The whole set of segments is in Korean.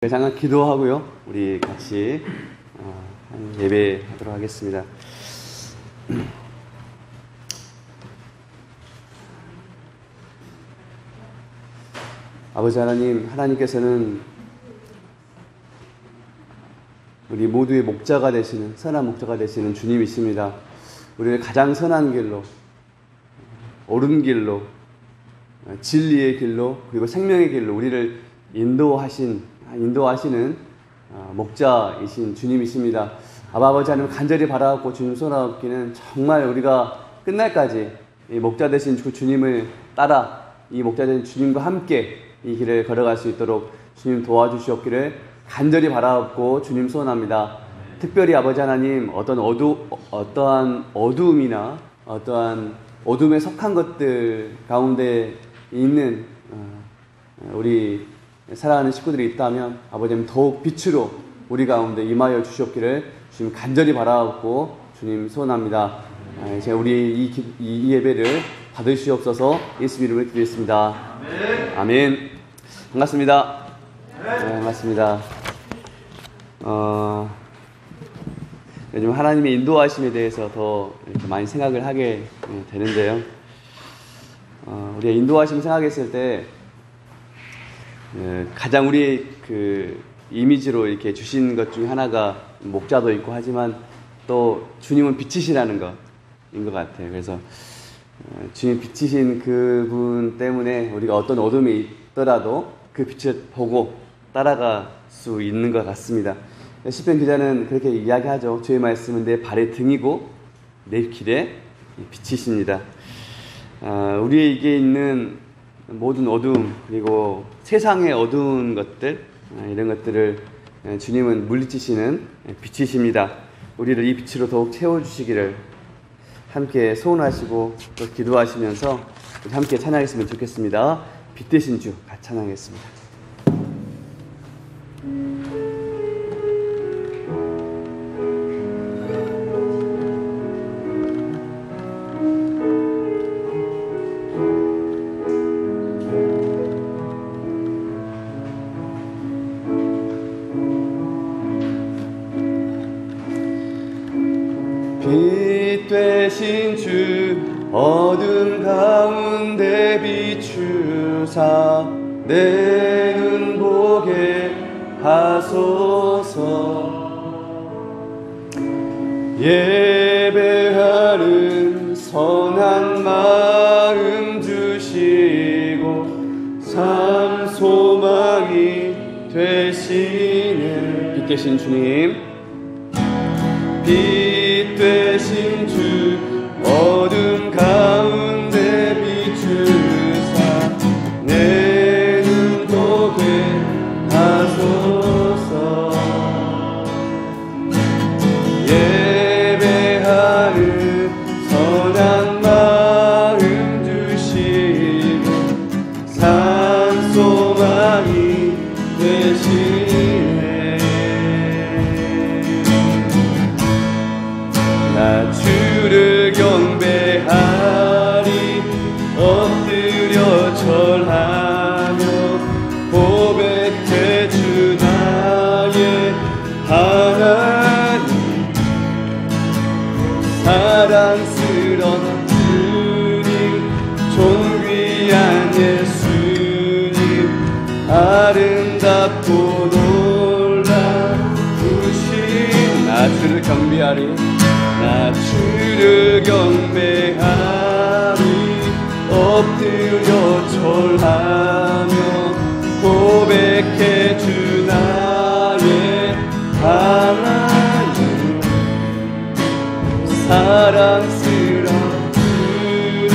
잠깐 기도하고요. 우리 같이 예배하도록 하겠습니다. 아버지 하나님, 하나님께서는 우리 모두의 목자가 되시는, 선한 목자가 되시는 주님이십니다. 우리를 가장 선한 길로, 옳은 길로, 진리의 길로, 그리고 생명의 길로 우리를 인도하시는 목자이신 주님이십니다. 아버지 하나님, 간절히 바라옵고 주님 손아옵기는 정말 우리가 끝날까지 이 목자 되신 주님을 따라 이 목자 되신 주님과 함께 이 길을 걸어갈 수 있도록 주님 도와주시옵기를 간절히 바라옵고 주님 소원합니다. 특별히 아버지 하나님, 어떠한 어두움이나 어떠한 어둠에 속한 것들 가운데 있는 우리 사랑하는 식구들이 있다면 아버지 하나님, 더욱 빛으로 우리 가운데 임하여 주시옵기를 주님 간절히 바라옵고 주님 소원합니다. 제가 우리 이 예배를 받으시옵소서. 예수 이름으로 기도했습니다. 아멘. 반갑습니다. 반갑습니다. 요즘 하나님의 인도하심에 대해서 더 이렇게 많이 생각을 하게 되는데요. 우리가 인도하심 생각했을 때 가장 우리 그 이미지로 이렇게 주신 것 중에 하나가 목자도 있고 하지만 또 주님은 빛이시라는 것인 것 같아요. 그래서 주님 빛이신 그분 때문에 우리가 어떤 어둠이 있더라도 그 빛을 보고 따라갈 수 있는 것 같습니다. 시편 기자는 그렇게 이야기하죠. 주의 말씀은 내 발의 등이고 내 길에 빛이십니다. 우리에게 있는 모든 어두움, 그리고 세상의 어두운 것들, 이런 것들을 주님은 물리치시는 빛이십니다. 우리를 이 빛으로 더욱 채워주시기를 함께 소원하시고 또 기도하시면서 우리 함께 찬양했으면 좋겠습니다. 빛 되신 주 같이 찬양하겠습니다. 빛 되신 주 어둠 가운데 비추사 내 눈 보게 하소서. 예배하는 선한 마음 주시고 삶 소망이 되시는 빛 되신 주님, 빛 되신 주 어둠 가운데 비추사 내 눈 보게 하소서. 예배하는 선한 마음 주시고 산 소망이 되시네. 나 주를 경배하리 엎드려 절하며 고백해 주 나의 하나님. 사랑스러운 주님, 존귀한 예수님, 아름답고 놀라우신 나 주를 경배하리, 나 주를 경배하리 엎드려 절하며 고백해 주 나의 하나님. 사랑스러운 주님,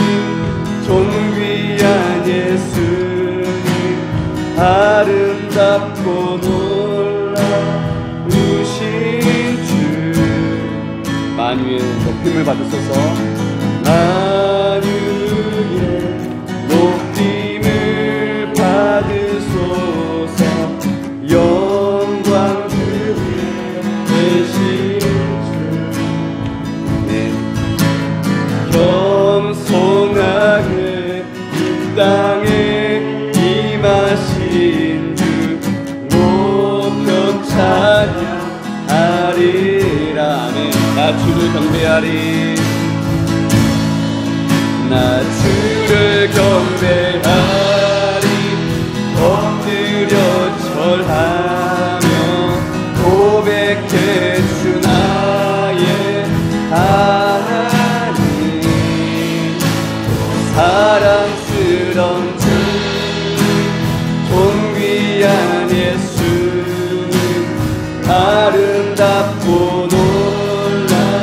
존귀한 예수님, 아름답고 놀라우신 주. 만유의 높임을 받으소서. 만유의 높임을 받으소서. 영광 주에 되신 주. 네. 겸손하게 이 땅에 임하신 주. 찬양하리라. 아멘. 나 주를 경배하리. 나 주를 경배하리. 엎드려 절하며 고백해 주 나의 하나님. 사랑스러운 주 존귀한 예수님 아름답고 놀라우신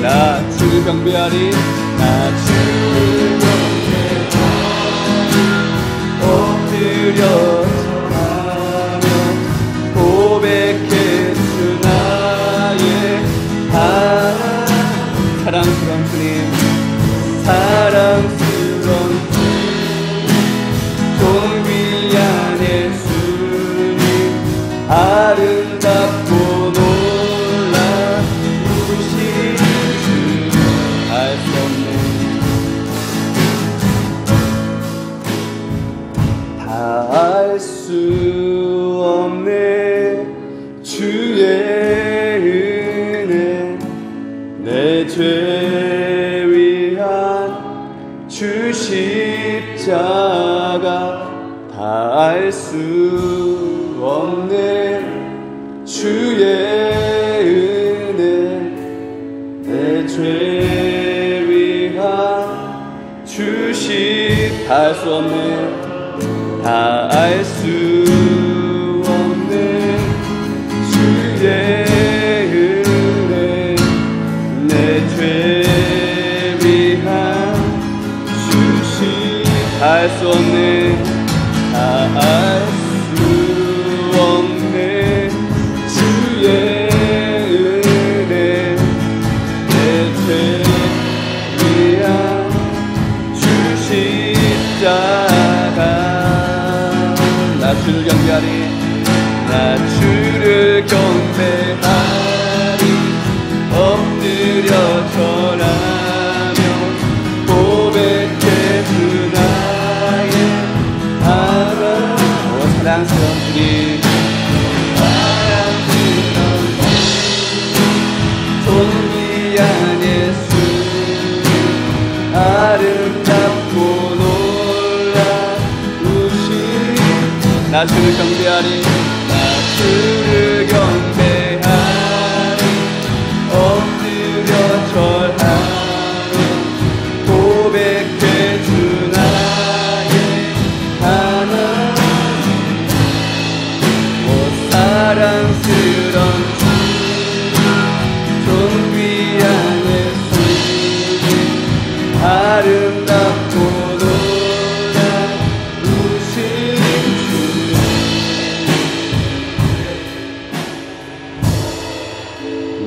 나 주를 경배하리. 나 주를 경배하리. 엎드려 절하며 고백해 주 나의 사랑스러운 주님. 사랑스러운 주 존귀한 예수님 아름답고 놀라우신 주 알 수 없네. 다 알 수 없네. 주의 은혜 내 죄 주 십자가 다 알 수 없네. 주의 은혜 내 죄 위한 주십 다 알 수 없네. 다 알 수 없네. 주의 은혜 내 죄 다 알 수 없네. 다 알 수 없네. 주의 은혜 내 죄 위한 주 십자가. 나 주를 경배하리. 나 주를 경배하리. 엎드려 절하며 고백해 주 나의 하나님. 사랑스러운 주님. 사랑스러운 존귀한 예수님 아름답고 놀라우신 나 주를 경배하리. 나 주를 경배하리. 엎드려 절하며 고백해 주 나의 하나님. 오 사랑스러운 주 존귀한 예수님 아름답고 놀라우신 주.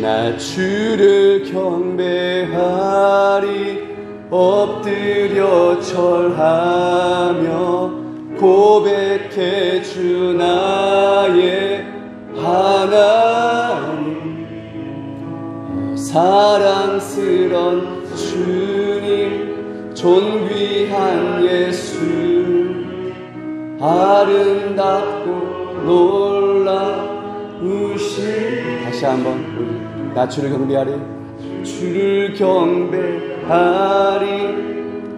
나 주를 경배하리. 엎드려 절하며 고백해 주 나의 하나님. 사랑스러운 주님 존귀한 예수 아름답고 놀라우신. 다시 한번 나 주를 경배하리. 주를 경배하리.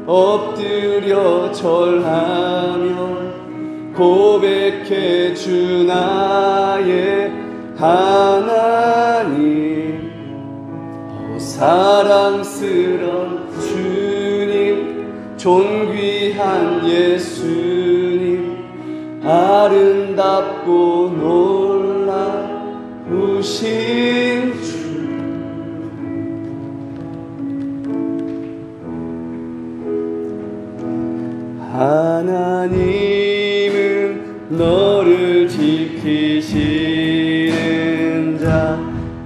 엎드려 절하며 고백해 주 나의 하나님. 사랑스러운 주님 존귀한 예수님 아름답고 놀라우신 주. 하나님은 너를 지키시는 자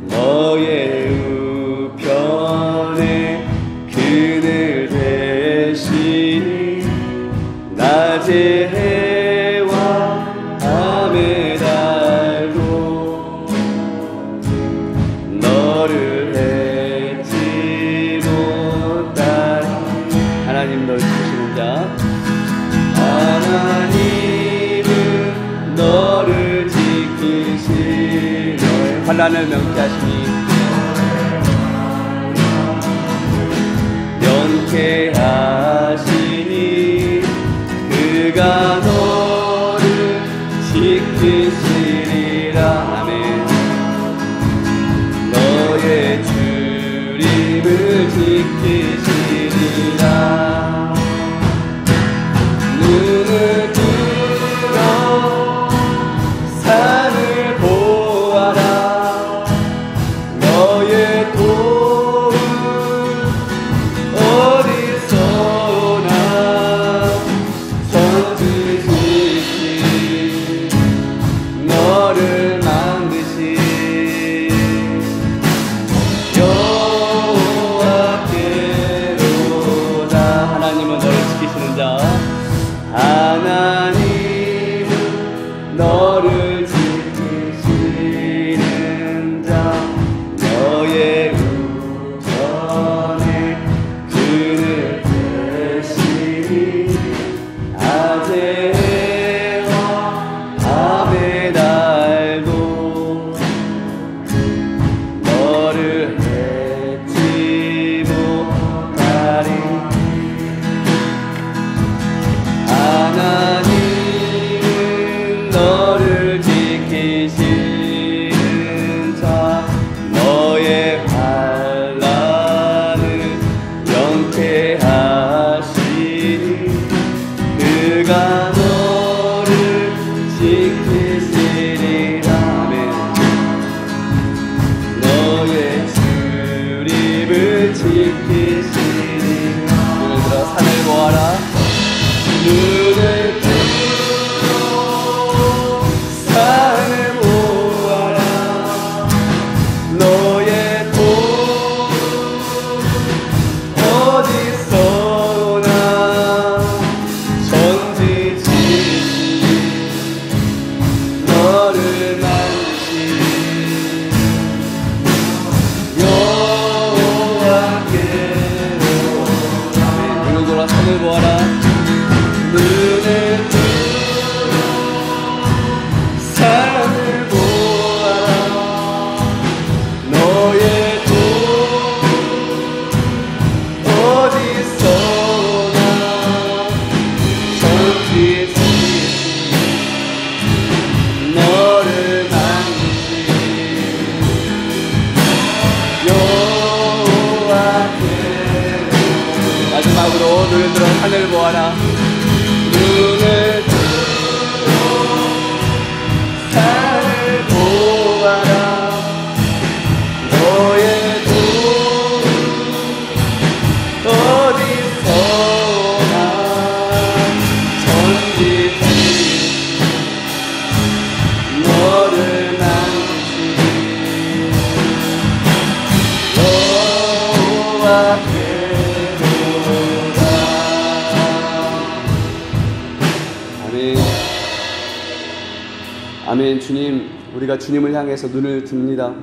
너의 우편에 그늘 대시니 낮에 해와 밤에 달도 너를 잊지 못하리. 하나님 너를 지키시는 자 하나님은 너를 지키시는 하늘 명쾌하시니 명쾌하시니 그가 너를 지키시리라. 아멘. 너의 주님을 지키시리라. 눈을 들어 산을 보아라. 너의 도움 어디서나 선지시니 너를 만드신 여호와께로다. 하나님은 너를 지키시는 자. 하나님은 너를 지키시는 자. 너의 우편에 그늘 대시니 낮에와 밤의 날도 너를 잊지 못하리. 하나님은 너를 지키시는 자. 너의 환난을 명쾌하시니 그가 너를 지키시리라. 아멘. 너의 주님을 지키시리라. 눈을 들어 산을 보아라. 눈을 들어 산을 보아라. 너의 도움 어디서나 전지지시 너를 만드신 여호와께로. 아멘. 눈을 돌아 산을 보아라. 눈을 들어 산을 보아라. 너의 도움 어디서나 전지지시 너를 만드신 여호와께로. 마지막으로 눈을 들어 하늘 보아라. 눈을 들어 산을 보아라. 너의 도움 어디서나 전지지시 너를 만드신 여호와께로다. 아멘. 아멘. 주님, 우리가 주님을 향해서 눈을 듭니다.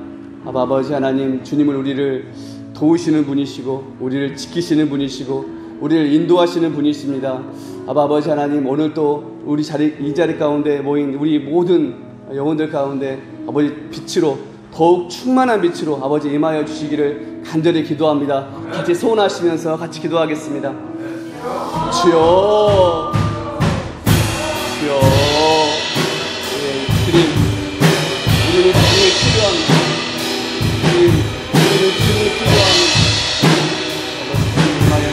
아버지 하나님, 주님은 우리를 도우시는 분이시고 우리를 지키시는 분이시고 우리를 인도하시는 분이십니다. 아버지 하나님, 오늘 또 우리 이 자리 가운데 모인 우리 모든 영혼들 가운데 아버지 빛으로, 더욱 충만한 빛으로 아버지 임하여 주시기를 간절히 기도합니다. 같이 소원하시면서 같이 기도하겠습니다. 주여, 주여. 주님, 우리는 주님이 필요합니다. 우리는 주님이 필요합니다. 임하여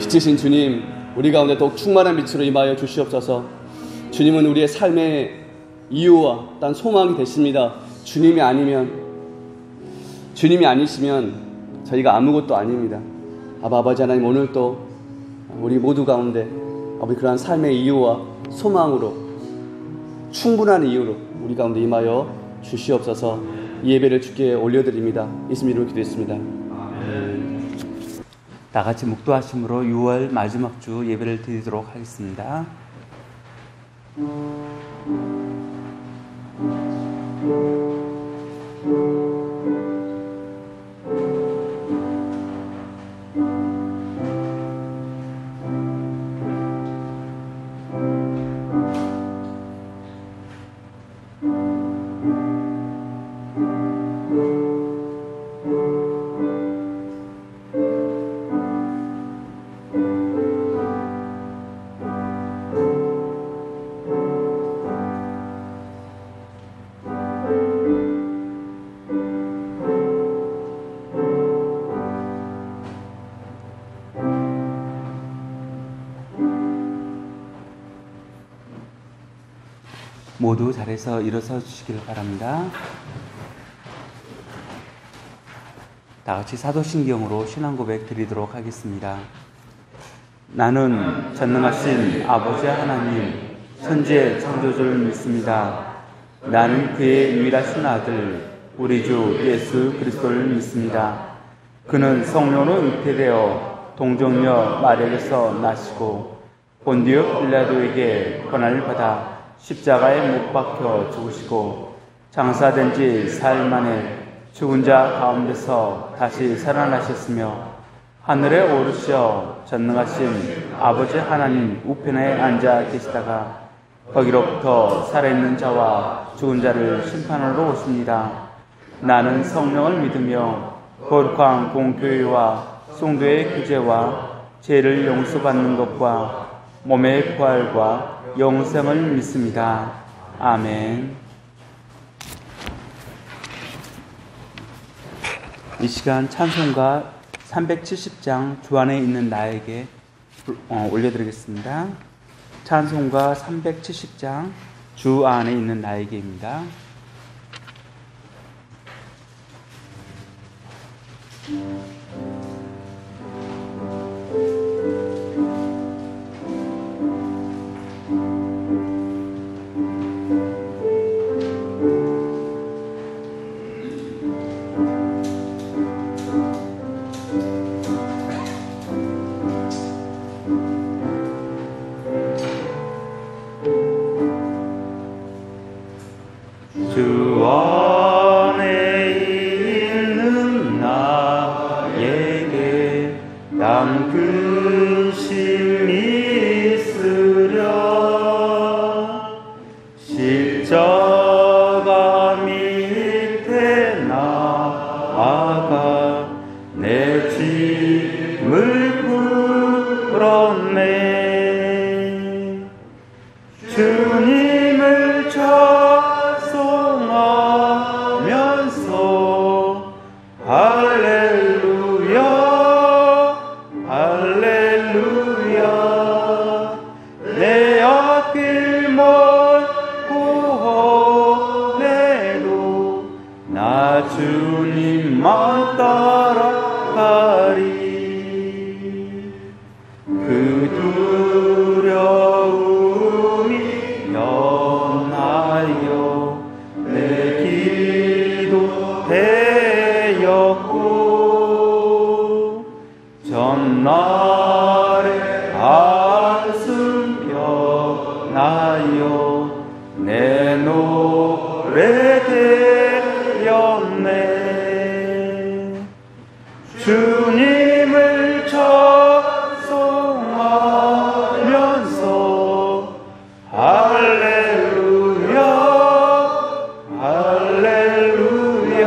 빛이신 주님, 우리 가운데 더욱 충만한 빛으로 임하여 주시옵소서. 주님은 우리의 삶의 이유와 단 소망이 되십니다. 주님이 아니시면 저희가 아무것도 아닙니다. 아버지 하나님, 오늘 또 우리 모두 가운데 아버지 그러한 삶의 이유와 소망으로, 충분한 이유로 우리 가운데 임하여 주시옵소서. 이 예배를 주께 올려드립니다. 예수님 이름으로 기도했습니다. 다 같이 묵도하심으로 6월 마지막 주 예배를 드리도록 하겠습니다. 모두 자리에서 일어서 주시길 바랍니다. 다 같이 사도신경으로 신앙 고백 드리도록 하겠습니다. 나는 전능하신 아버지 하나님, 천지의 창조주를 믿습니다. 나는 그의 유일하신 아들, 우리 주 예수 그리스도를 믿습니다. 그는 성령으로 잉태되어 동정녀 마리아에게서 나시고 본디오 빌라도에게 고난을 받아 십자가에 못 박혀 죽으시고 장사된 지 사흘 만에 죽은 자 가운데서 다시 살아나셨으며 하늘에 오르셔 전능하신 아버지 하나님 우편에 앉아 계시다가 거기로부터 살아있는 자와 죽은 자를 심판하러 오십니다. 나는 성령을 믿으며 거룩한 공교회와 성도의 구제와 죄를 용서받는 것과 몸의 부활과 영생을 믿습니다. 아멘. 이 시간 찬송가 370장 주 안에 있는 나에게 올려드리겠습니다. 찬송가 370장 주 안에 있는 나에게입니다. 주 안에 있는 나에게 난 근심 있으랴. 십자가 밑에 나아가 내 짐을 풀었네. 주님을 찬송하면서 할렐루야 할렐루야. 내 앞길 멀고 험해도 나 주님만 따라가리. 그 두려움이 연하여 내 기도 되었고 전날에 한숨 변하여 내 노래 되었네. 주님을 찬송하면서 할렐루야 할렐루야.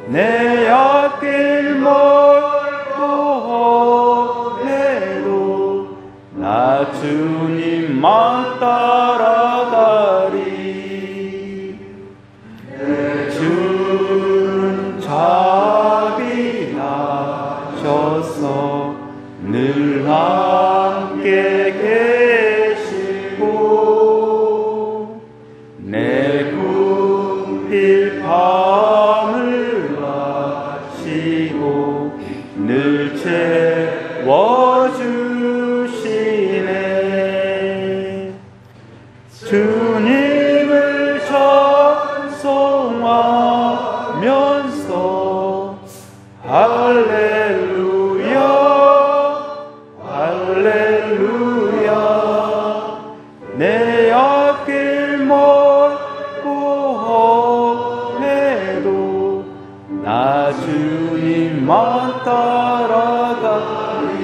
내 앞길 멀고 험해도 나 주님만 따라가리. 내 주는 자비하셔서 늘 함께 계시고 내 꿈필 밤을 마시고 늘 채워주시네. 주님을 찬송하면서 할렐루야 할렐루야. 내 앞길 멀고 험해도 나 주님만 따라가리.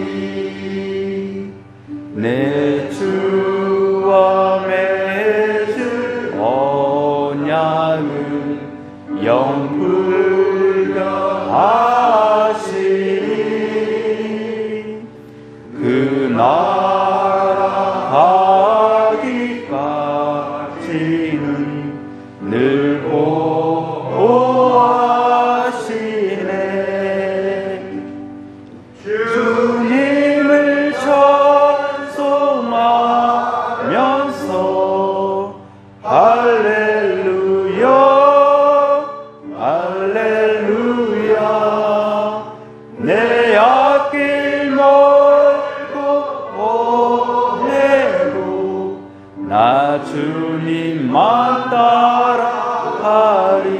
내 주와 맺은 언약은 영불변하시니 그 나라 가기까지는 늘 보호하시네. 주님을 찬송하면서 할렐루야 할렐루야. 내 앞길 멀고 험해도 나 주님만 따라가리.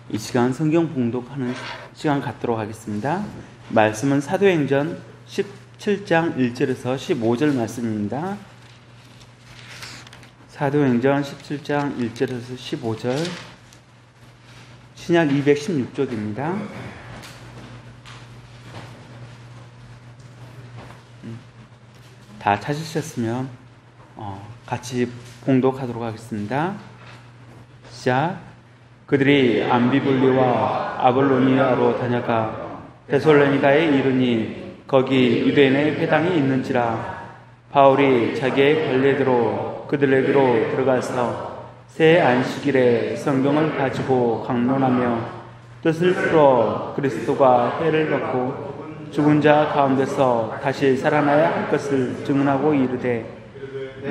이 시간 성경 봉독하는 시간 갖도록 하겠습니다. 말씀은 사도행전 17장 1절에서 15절 말씀입니다. 사도행전 17장 1절에서 15절, 신약 216쪽입니다. 다 찾으셨으면 같이 봉독하도록 하겠습니다. 시작. 그들이 암비블리와 아볼로니아로 다녀가 데살로니가에 이르니 거기 유대인의 회당이 있는지라. 바울이 자기의 관례대로 그들에게로 들어가서 새 안식일에 성경을 가지고 강론하며 뜻을 풀어 그리스도가 회를 받고 죽은 자 가운데서 다시 살아나야 할 것을 증언하고 이르되,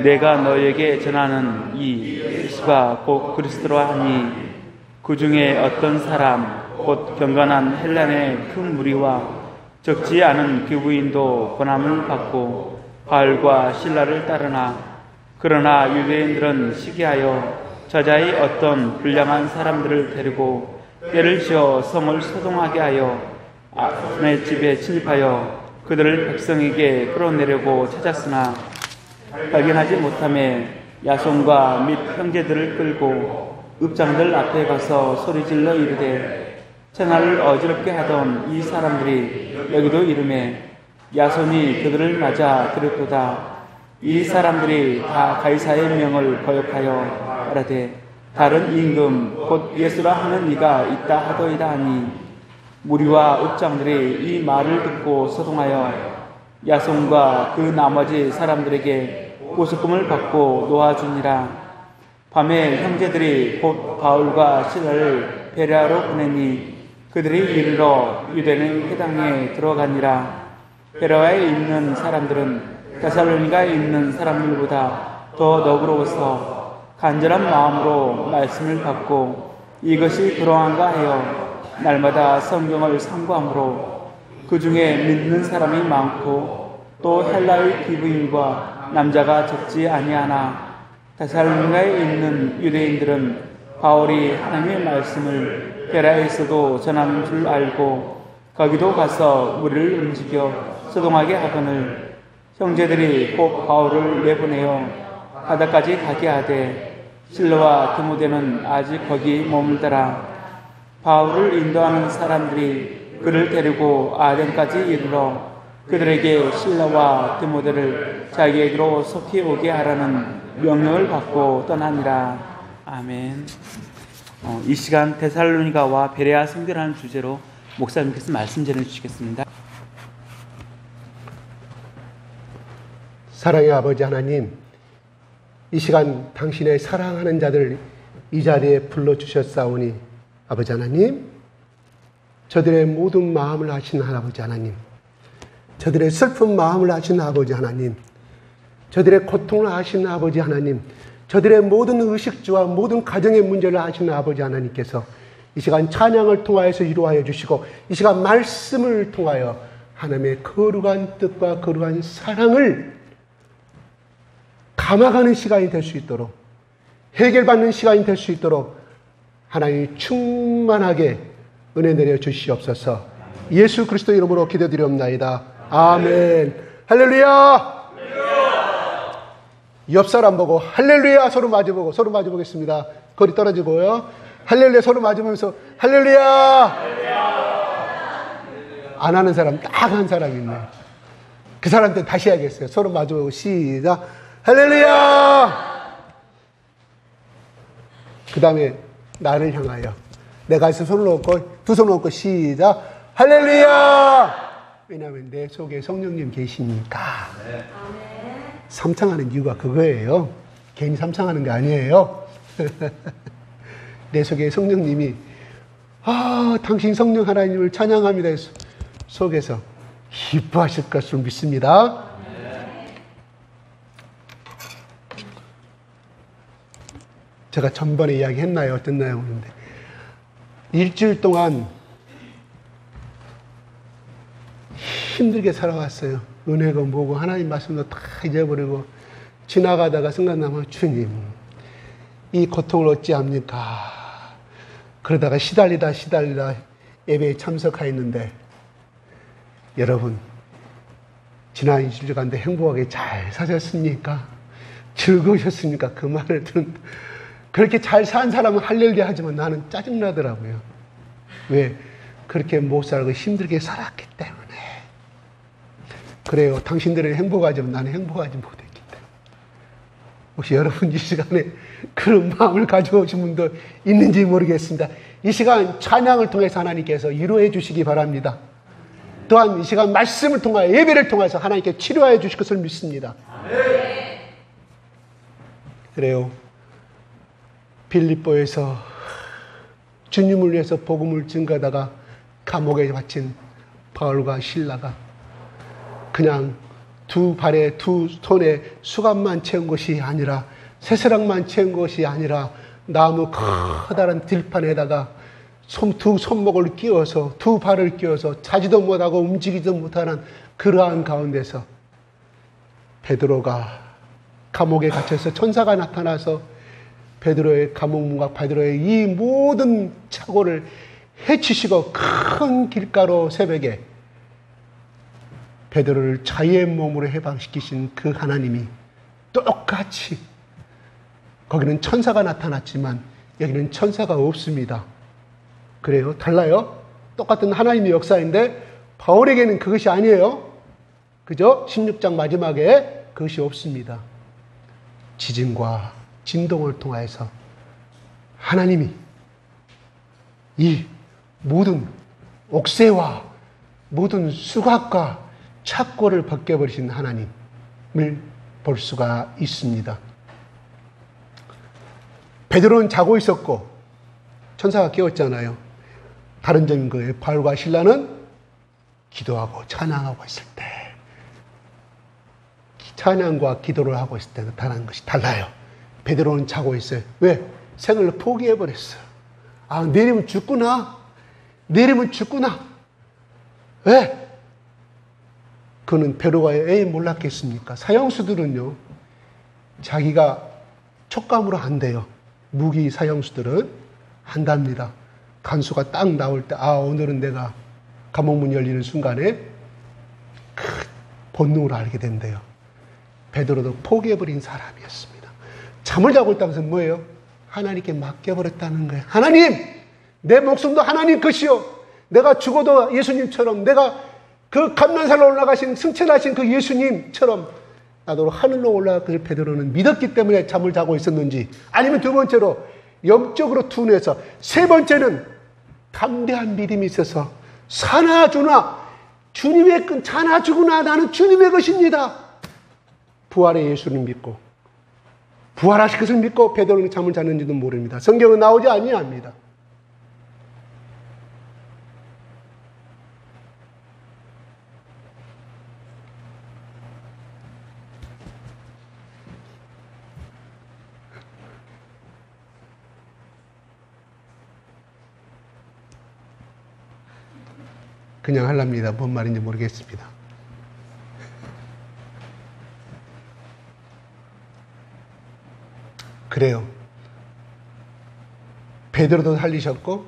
내가 너에게 전하는 이 예수가 곧 그리스도라 하니 그 중에 어떤 사람 곧 경건한 헬란의 큰 무리와 적지 않은 교부인도 권함을 받고 바울과 실라를 따르나, 그러나 유대인들은 시기하여 저자의 어떤 불량한 사람들을 데리고 때를 지어 성을 소동하게 하여 아론의 집에 침입하여 그들을 백성에게 끌어내려고 찾았으나 발견하지 못하며 야손과 및 형제들을 끌고 읍장들 앞에 가서 소리질러 이르되, 생활을 어지럽게 하던 이 사람들이 여기도 이르매 야손이 그들을 맞아 들었도다. 이 사람들이 다 가이사의 명을 거역하여 말하되, 다른 임금 곧 예수라 하는 이가 있다 하더이다 하니, 무리와 읍장들이 이 말을 듣고 소동하여 야손과 그 나머지 사람들에게 보석금을 받고 놓아주니라. 밤에 형제들이 곧 바울과 실라를 베레아로 보내니 그들이 이르러 유대인 회당에 들어가니라. 베레아에 있는 사람들은 데살로니가에 있는 사람들보다 더 너그러워서 간절한 마음으로 말씀을 받고 이것이 그러한가 하여 날마다 성경을 상고함으로 그 중에 믿는 사람이 많고 또 헬라의 기부인과 남자가 적지 아니하나, 데살로니가에 있는 유대인들은 바울이 하나님의 말씀을 베레아에서도 전하는 줄 알고 거기도 가서 무리를 움직여 소동하게 하거늘 형제들이 곧 바울을 내보내어 바다까지 가게 하되 실라와 디모데는 아직 거기 머물더라. 바울을 인도하는 사람들이 그를 데리고 아덴까지 이르러 그들에게 실라와 디모데를 자기에게로 속히 오게 하라는 명령을 받고 떠나니라. 아멘. 이 시간 데살로니가와 베레아 성전하는 주제로 목사님께서 말씀 전해주시겠습니다. 사랑의 아버지 하나님, 이 시간 당신의 사랑하는 자들 이 자리에 불러주셨사오니 아버지 하나님, 저들의 모든 마음을 아시는 아버지 하나님, 저들의 슬픈 마음을 아시는 아버지 하나님, 저들의 고통을 아시는 아버지 하나님, 저들의 모든 의식주와 모든 가정의 문제를 아시는 아버지 하나님께서 이 시간 찬양을 통하여서 이루하여 주시고, 이 시간 말씀을 통하여 하나님의 거룩한 뜻과 거룩한 사랑을 감아가는 시간이 될 수 있도록, 해결받는 시간이 될 수 있도록 하나님이 충만하게 은혜 내려 주시옵소서. 예수 그리스도 이름으로 기도드리옵나이다. 아멘. 할렐루야. 옆 사람 보고 할렐루야 서로 마주보고, 서로 마주보겠습니다. 거리 떨어지고요. 할렐루야 서로 마주보면서 할렐루야. 안 하는 사람 딱 한 사람 있네. 그 사람한테 다시 해야겠어요. 서로 마주보고 시작. 할렐루야. 그 다음에 나를 향하여 내가 손을 놓고 두 손을 놓고 시작. 할렐루야. 왜냐하면 내 속에 성령님 계시니까. 삼창하는 이유가 그거예요. 괜히 삼창하는 게 아니에요. 내 속에 성령님이 당신 성령 하나님을 찬양합니다 속에서 기뻐하실 것을 믿습니다. 제가 전번에 이야기했나요? 어떤 내용인데, 일주일 동안 힘들게 살아왔어요. 은혜가 뭐고 하나님 말씀도 다 잊어버리고 지나가다가 생각나면 주님 이 고통을 어찌합니까? 그러다가 시달리다 예배에 참석하였는데, 여러분 지난 2주간도 행복하게 잘 사셨습니까? 즐거우셨습니까? 그 말을 들은, 그렇게 잘 산 사람은 할렐루야 하지만 나는 짜증나더라고요. 왜? 그렇게 못 살고 힘들게 살았기 때문에. 그래요. 당신들은 행복하지만 나는 행복하지 못했기 때문에. 혹시 여러분 이 시간에 그런 마음을 가지고 오신 분도 있는지 모르겠습니다. 이 시간 찬양을 통해서 하나님께서 위로해 주시기 바랍니다. 또한 이 시간 말씀을 통하여, 예배를 통해서 하나님께 치료해 주실 것을 믿습니다. 그래요. 빌립보에서 주님을 위해서 복음을 증거하다가 감옥에 갇힌 바울과 실라가 그냥 두 발에 두 손에 수갑만 채운 것이 아니라, 새스랑만 채운 것이 아니라, 나무 커다란 들판에다가 두 손목을 끼워서, 두 발을 끼워서 자지도 못하고 움직이지도 못하는 그러한 가운데서 베드로가 감옥에 갇혀서 천사가 나타나서 베드로의 감옥문과 베드로의 이 모든 착오를 해치시고 큰 길가로 새벽에 베드로를 자유의 몸으로 해방시키신 그 하나님이 똑같이, 거기는 천사가 나타났지만 여기는 천사가 없습니다. 그래요? 달라요? 똑같은 하나님의 역사인데 바울에게는 그것이 아니에요. 그죠? 16장 마지막에 그것이 없습니다. 지진과 진동을 통해서 하나님이 이 모든 옥새와 모든 수갑과 착고를 벗겨버리신 하나님을 볼 수가 있습니다. 베드로는 자고 있었고 천사가 깨웠잖아요. 다른 점인 거예요. 바울과 실라는 기도하고 찬양하고 있을 때, 찬양과 기도를 하고 있을 때 나타나는 것이 달라요. 베드로는 자고 있어요. 왜? 생을 포기해버렸어요. 내일이면 죽구나. 내일이면 죽구나. 왜? 그는 베드로가 몰랐겠습니까? 사형수들은요, 자기가 촉감으로 한대요. 무기 사형수들은 한답니다. 간수가 딱 나올 때, 오늘은 내가 감옥문 열리는 순간에 그 본능으로 알게 된대요. 베드로도 포기해버린 사람이었습니다. 잠을 자고 있다면서 뭐예요? 하나님께 맡겨버렸다는 거예요. 하나님! 내 목숨도 하나님 것이요. 내가 죽어도 예수님처럼, 내가 그 감난산로 올라가신, 승천하신 그 예수님처럼 나도 하늘로 올라가길 베드로는 믿었기 때문에 잠을 자고 있었는지, 아니면 두 번째로 영적으로 둔해서, 세 번째는 담대한 믿음이 있어서 사나 주나 주님의 끈 사나 주구나 나는 주님의 것입니다. 부활의 예수를 믿고 부활하실 것을 믿고 베드로는 잠을 잤는지도 모릅니다. 성경은 나오지 아니합니다. 그냥 하랍니다. 뭔 말인지 모르겠습니다. 그래요. 베드로도 살리셨고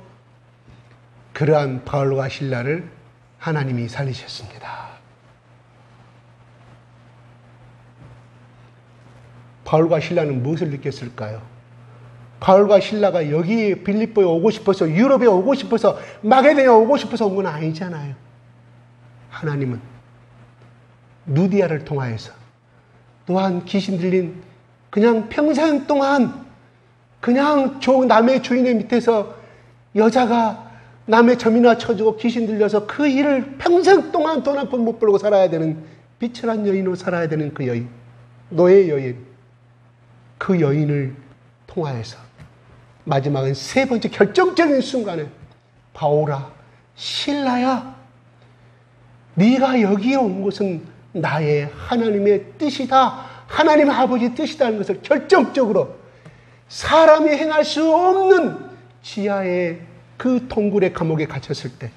그러한 바울과 실라를 하나님이 살리셨습니다. 바울과 실라는 무엇을 느꼈을까요? 바울과 실라가 여기 빌립보에 오고 싶어서, 유럽에 오고 싶어서, 마게도냐에 오고 싶어서 온 건 아니잖아요. 하나님은 누디아를 통하여서 또한 귀신 들린 그냥 평생 동안 그냥 남의 주인의 밑에서 여자가 남의 점이나 쳐주고 귀신 들려서 그 일을 평생 동안 돈 한 푼 못 벌고 살아야 되는 비천한 여인으로 살아야 되는 그 여인, 노예 여인, 그 여인을 통하여서 마지막은 세 번째 결정적인 순간에 바울아, 실라야, 네가 여기에 온 것은 나의 하나님의 뜻이다. 하나님 아버지의 뜻이다는 것을 결정적으로 사람이 행할 수 없는 지하의 그 동굴의 감옥에 갇혔을 때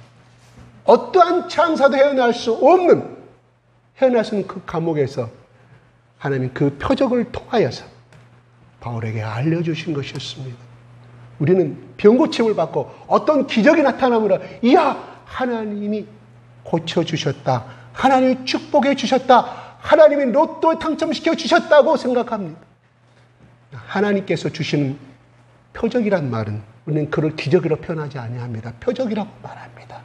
어떠한 창사도 헤어날 수 없는 그 감옥에서 하나님 그 표적을 통하여서 바울에게 알려주신 것이었습니다. 우리는 병고침을 받고 어떤 기적이 나타나므로 이야 하나님이 고쳐주셨다. 하나님이 축복해 주셨다. 하나님이 로또에 당첨시켜 주셨다고 생각합니다. 하나님께서 주시는 표적이란 말은 우리는 그걸 기적으로 표현하지 아니합니다. 표적이라고 말합니다.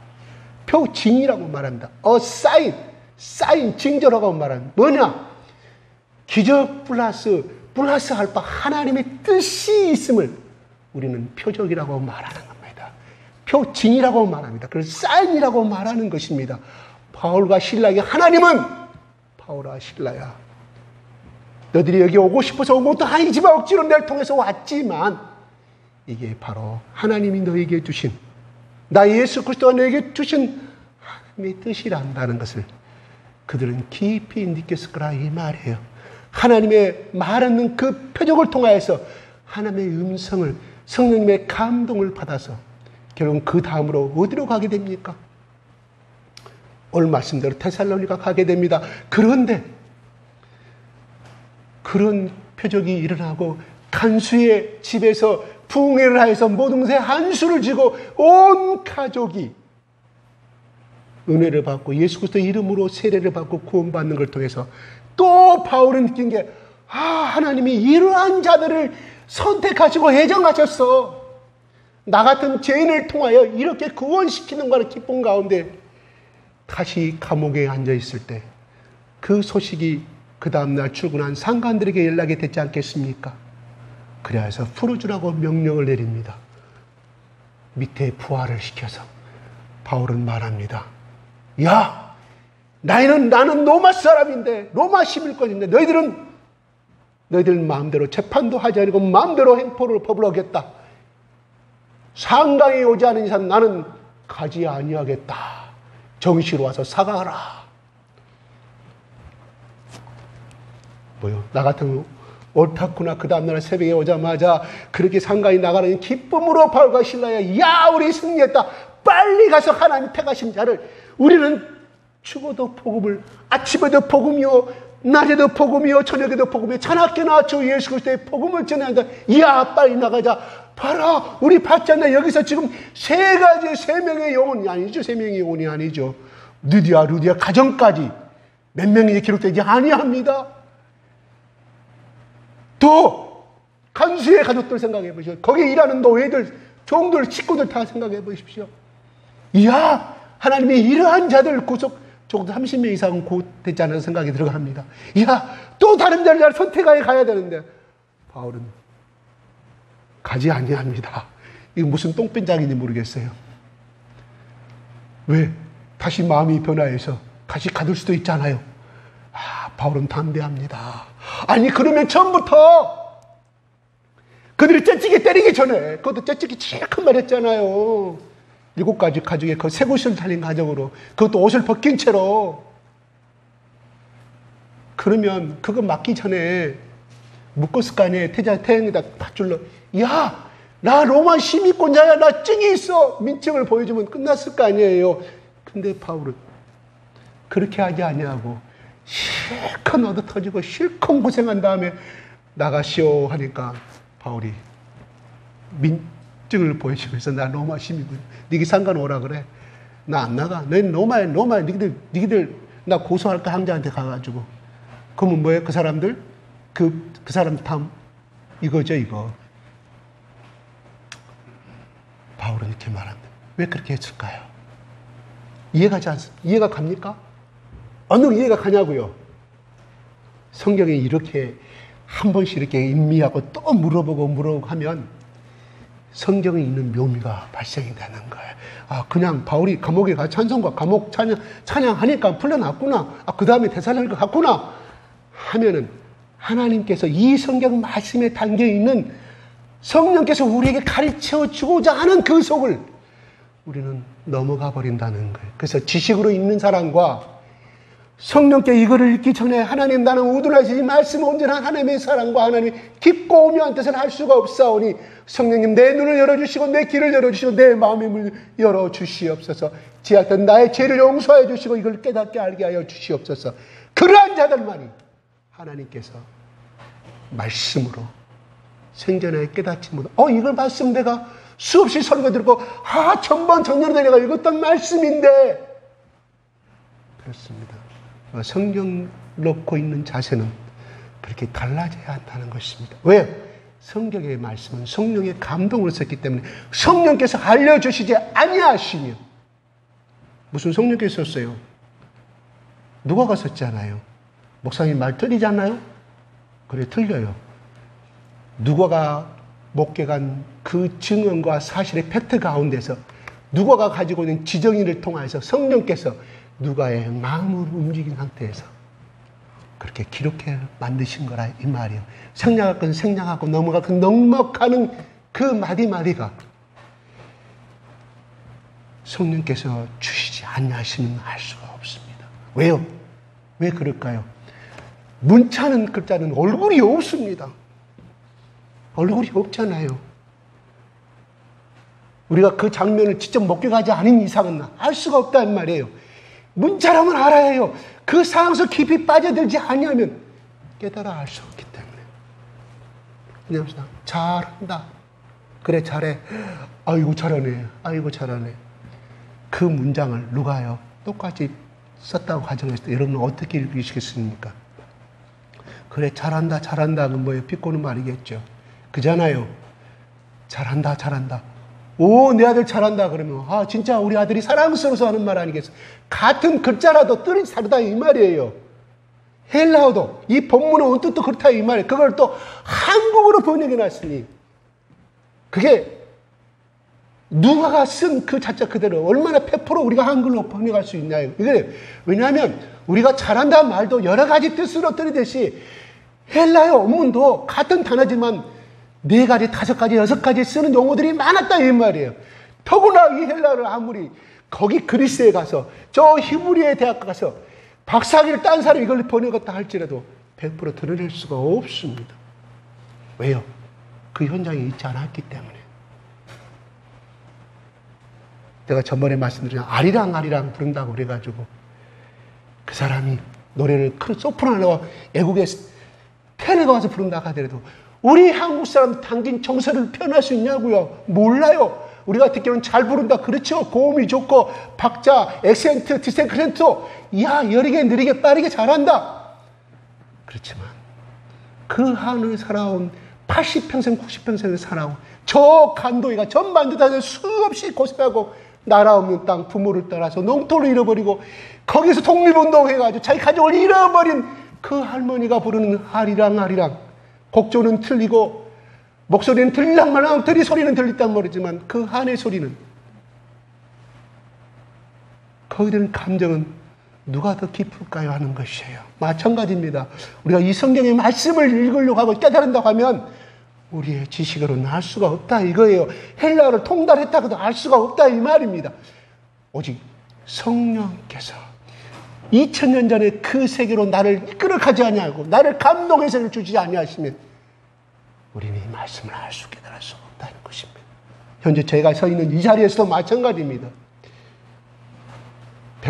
표징이라고 말합니다. 사인, 징조라고 말합니다. 뭐냐? 기적 플러스 알파 하나님의 뜻이 있음을 우리는 표적이라고 말하는 겁니다. 표징이라고 말합니다. 그래서 사인이라고 말하는 것입니다. 바울과 실라에게 하나님은 바울아 실라야 너희들이 여기 오고 싶어서 온 것도 아니지만 억지로 날 통해서 왔지만 이게 바로 하나님이 너에게 주신 나 예수 그리스도가 너에게 주신 하나님의 뜻이란다는 것을 그들은 깊이 느꼈을 거라 이 말이에요. 하나님의 말하는 그 표적을 통하여서 하나님의 음성을 성령님의 감동을 받아서 결국 그 다음으로 어디로 가게 됩니까? 오늘 말씀대로 데살로니가 가게 됩니다. 그런데 그런 표적이 일어나고 간수의 집에서 부흥회를 하여서 모든 것에 한수를 지고 온 가족이 은혜를 받고 예수 그리스도 이름으로 세례를 받고 구원받는 걸 통해서 또 바울은 느낀 게 하나님이 이러한 자들을 선택하시고 예정하셨어. 나 같은 죄인을 통하여 이렇게 구원시키는 거는 기쁨 가운데 다시 감옥에 앉아있을 때 그 소식이 그 다음날 출근한 상관들에게 연락이 됐지 않겠습니까? 그래서 풀어주라고 명령을 내립니다. 밑에 부하를 시켜서 바울은 말합니다. 야, 나는 로마 사람인데 로마 시민권인데 너희들 마음대로 재판도 하지 않고 마음대로 법을 어겼다. 상강에 오지 않은 이상 나는 가지 아니하겠다. 정시로 와서 사과하라. 뭐요? 나 같은 옳다구나. 그 다음날 새벽에 오자마자 그렇게 상강에 나가는 기쁨으로 바울과 실라야 야 우리 승리했다. 빨리 가서 하나님 택하신 자를 우리는 죽어도 복음을 아침에도 복음이요 낮에도 복음이요 저녁에도 복음이요 자나깨나 주 예수 그리스도의 복음을 전해야 한다. 이야 빨리 나가자. 봐라 우리 받지 않나. 여기서 지금 세 명의 영혼이 아니죠. 세 명의 영혼이 아니죠. 루디아 가정까지 몇 명이 기록되지 아니합니다. 또 간수의 가족들 생각해 보십시오. 거기에 일하는 노예들 종들 식구들 다 생각해 보십시오. 이야 하나님이 이러한 자들 구속 적어도 30명 이상은 됐지 않은 생각이 들어갑니다. 이야 또 다른 자를 선택하여 가야 되는데 바울은 가지 아니합니다. 이거 무슨 똥변장인지 모르겠어요. 왜? 다시 마음이 변화해서 다시 가둘 수도 있잖아요. 바울은 담대합니다. 아니 그러면 처음부터 그들이 째찌게 때리기 전에 그것도 째찌게 제일 큰 말 했잖아요. 7가지 가족의 그 새 옷을 달린 가족으로 그것도 옷을 벗긴 채로 그러면 그거 맞기 전에 묶었을 거 아니에요. 태양에다 밧줄로 야 나 로마 시민권자야 나 증이 있어 민증을 보여주면 끝났을 거 아니에요. 근데 바울은 그렇게 하지 아니하고 실컷 얻어 터지고 실컷 고생한 다음에 나가시오 하니까 바울이 민증을 보여주면서 나 로마 시민이군. 니기 상관 오라 그래. 나 안 나가. 너희는 로마에 니기들 나 고소할까 황제한테 가가지고. 그러면 뭐예요? 그 사람들? 그 사람 탐 이거죠 이거. 바울은 이렇게 말합니다. 왜 그렇게 했을까요? 이해가 갑니까? 어느 이해가 가냐고요? 성경에 이렇게 한 번씩 이렇게 인미하고 또 물어보고 하면 성경에 있는 묘미가 발생이 되는 거예요. 아, 그냥 바울이 감옥에 가 찬송과 감옥 찬양하니까 풀려났구나. 아, 그 다음에 대살로니가 갔구나. 하면은 하나님께서 이 성경 말씀에 담겨 있는 성령께서 우리에게 가르쳐 주고자 하는 그 속을 우리는 넘어가 버린다는 거예요. 그래서 지식으로 읽는 사람과 성령께 이거를 읽기 전에 하나님 나는 우둔하시지 말씀 온전한 하나님의 사랑과 하나님의 깊고 오묘한 뜻을 알 수가 없사오니 성령님 내 눈을 열어주시고 내 귀를 열어주시고 내 마음의 문을 열어주시옵소서. 지하던 나의 죄를 용서해 주시고 이걸 깨닫게 알게 하여 주시옵소서. 그러한 자들만이 하나님께서 말씀으로 생전에 깨닫지 못한 이걸 말씀 내가 수없이 설교 듣고 전년에 내가 읽었던 말씀인데 그렇습니다. 성경 놓고 있는 자세는 그렇게 달라져야 한다는 것입니다. 왜요? 성경의 말씀은 성령의 감동을 썼기 때문에 성령께서 알려주시지 아니하시며 무슨 성령께서 썼어요? 누가가 썼잖아요. 목사님 말 틀리지 않나요? 그래 틀려요. 누가가 목격한 그 증언과 사실의 팩트 가운데서 누가가 가지고 있는 지정인을 통해서 성령께서 누가의 마음을 움직인 상태에서 그렇게 기록해 만드신 거라 이 말이에요. 생략할 건 생략하고 넘어갈 건 넘어가는 그 마디마디가 성령께서 주시지 않으시면 알 수가 없습니다. 왜요? 왜 그럴까요? 문자는 글자는 얼굴이 없습니다. 얼굴이 없잖아요. 우리가 그 장면을 직접 목격하지 않은 이상은 알 수가 없다는 말이에요. 문자라면 알아야 해요. 그 상황에서 깊이 빠져들지 아니하면 깨달아 알 수 없기 때문에. 그냥 잘한다. 그래 잘해. 아이고 잘하네. 아이고 잘하네. 그 문장을 누가요? 똑같이 썼다고 가정했을 때 여러분은 어떻게 읽으시겠습니까? 그래 잘한다 잘한다는 뭐예요? 비꼬는 말이겠죠. 그잖아요. 잘한다 잘한다. 오, 내 아들 잘한다 그러면 진짜 우리 아들이 사랑스러워서 하는 말 아니겠어? 같은 글자라도 뜻이 다르다 이 말이에요. 헬라어도 이 본문의 원뜻도 그렇다 이 말이에요. 그걸 또 한국어로 번역해 놨으니 그게 누가가 쓴 그 자체 그대로 얼마나 100% 우리가 한글로 번역할 수 있냐요. 이게 왜냐하면 우리가 잘한다는 말도 여러 가지 뜻으로 들이듯이 헬라어 원문도 같은 단어지만 4가지, 5가지, 6가지 쓰는 용어들이 많았다 이 말이에요. 더구나 이 헬라어를 아무리 거기 그리스에 가서 저 히브리의 대학 가서 박사학위를 딴 사람이 이걸 번역했다 할지라도 100% 드러낼 수가 없습니다. 왜요? 그 현장에 있지 않았기 때문에. 제가 전번에 말씀드린 아리랑 부른다고 그래가지고 그 사람이 노래를 큰 소프라노가 애국의 테너가 와서 부른다고 하더라도 우리 한국 사람 당긴 정서를 표현할 수 있냐고요? 몰라요. 우리가 듣기로는 잘 부른다. 그렇죠. 고음이 좋고 박자, 액센트, 디센트 여리게 느리게 빠르게 잘한다. 그렇지만 그 하늘 살아온 80평생 90평생을 살아온 저 간도이가 전반도에서 수없이 고생하고 나라 없는 땅 부모를 따라서 농토를 잃어버리고 거기서 독립운동해가지고 자기 가족을 잃어버린 그 할머니가 부르는 아리랑 곡조는 틀리고 목소리는 들릴랑말랑 소리는 들렸단 말이지만 그 한의 소리는 거기에 대한 감정은 누가 더 깊을까요 하는 것이에요. 마찬가지입니다. 우리가 이 성경의 말씀을 읽으려고 하고 깨달은다고 하면 우리의 지식으로는 알 수가 없다 이거예요. 헬라어를 통달했다고도 알 수가 없다 이 말입니다. 오직 성령께서 2000년 전에 그 세계로 나를 이끌어가지 아니하고 나를 감동해서 주지 아니하시면 우리는 이 말씀을 알 수 깨달을 수 없다는 것입니다. 현재 제가 서 있는 이 자리에서도 마찬가지입니다.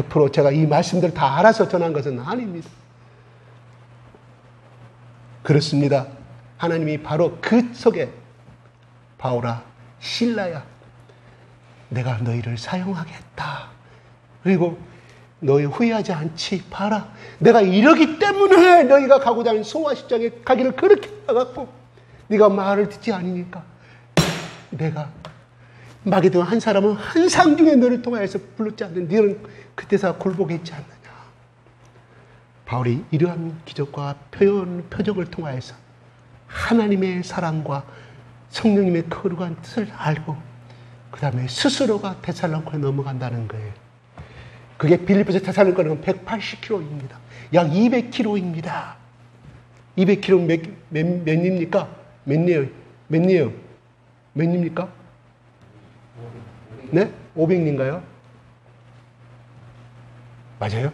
100% 제가 이 말씀들 다 알아서 전한 것은 아닙니다. 그렇습니다. 하나님이 바로 그 속에 바울아, 실라야, 내가 너희를 사용하겠다. 그리고 너희 후회하지 않지. 봐라. 내가 이러기 때문에 너희가 가고자 하는 소와 십자가에 가기를 그렇게 해갖고 네가 말을 듣지 않으니까 내가 마게도냐 한 사람은 환상 중에 너를 통하여서 불렀지 않는 너는 그때서 굴복했지 않느냐. 바울이 이러한 기적과 표적을 통하여서 하나님의 사랑과 성령님의 거룩한 뜻을 알고 그 다음에 스스로가 데살로니가에 넘어간다는 거예요. 그게 빌립보에서 데살로니가는 180km입니다. 약 200km입니다. 200km 몇 리입니까? 몇 리예요? 몇 리입니까? 네? 500리인가요? 맞아요?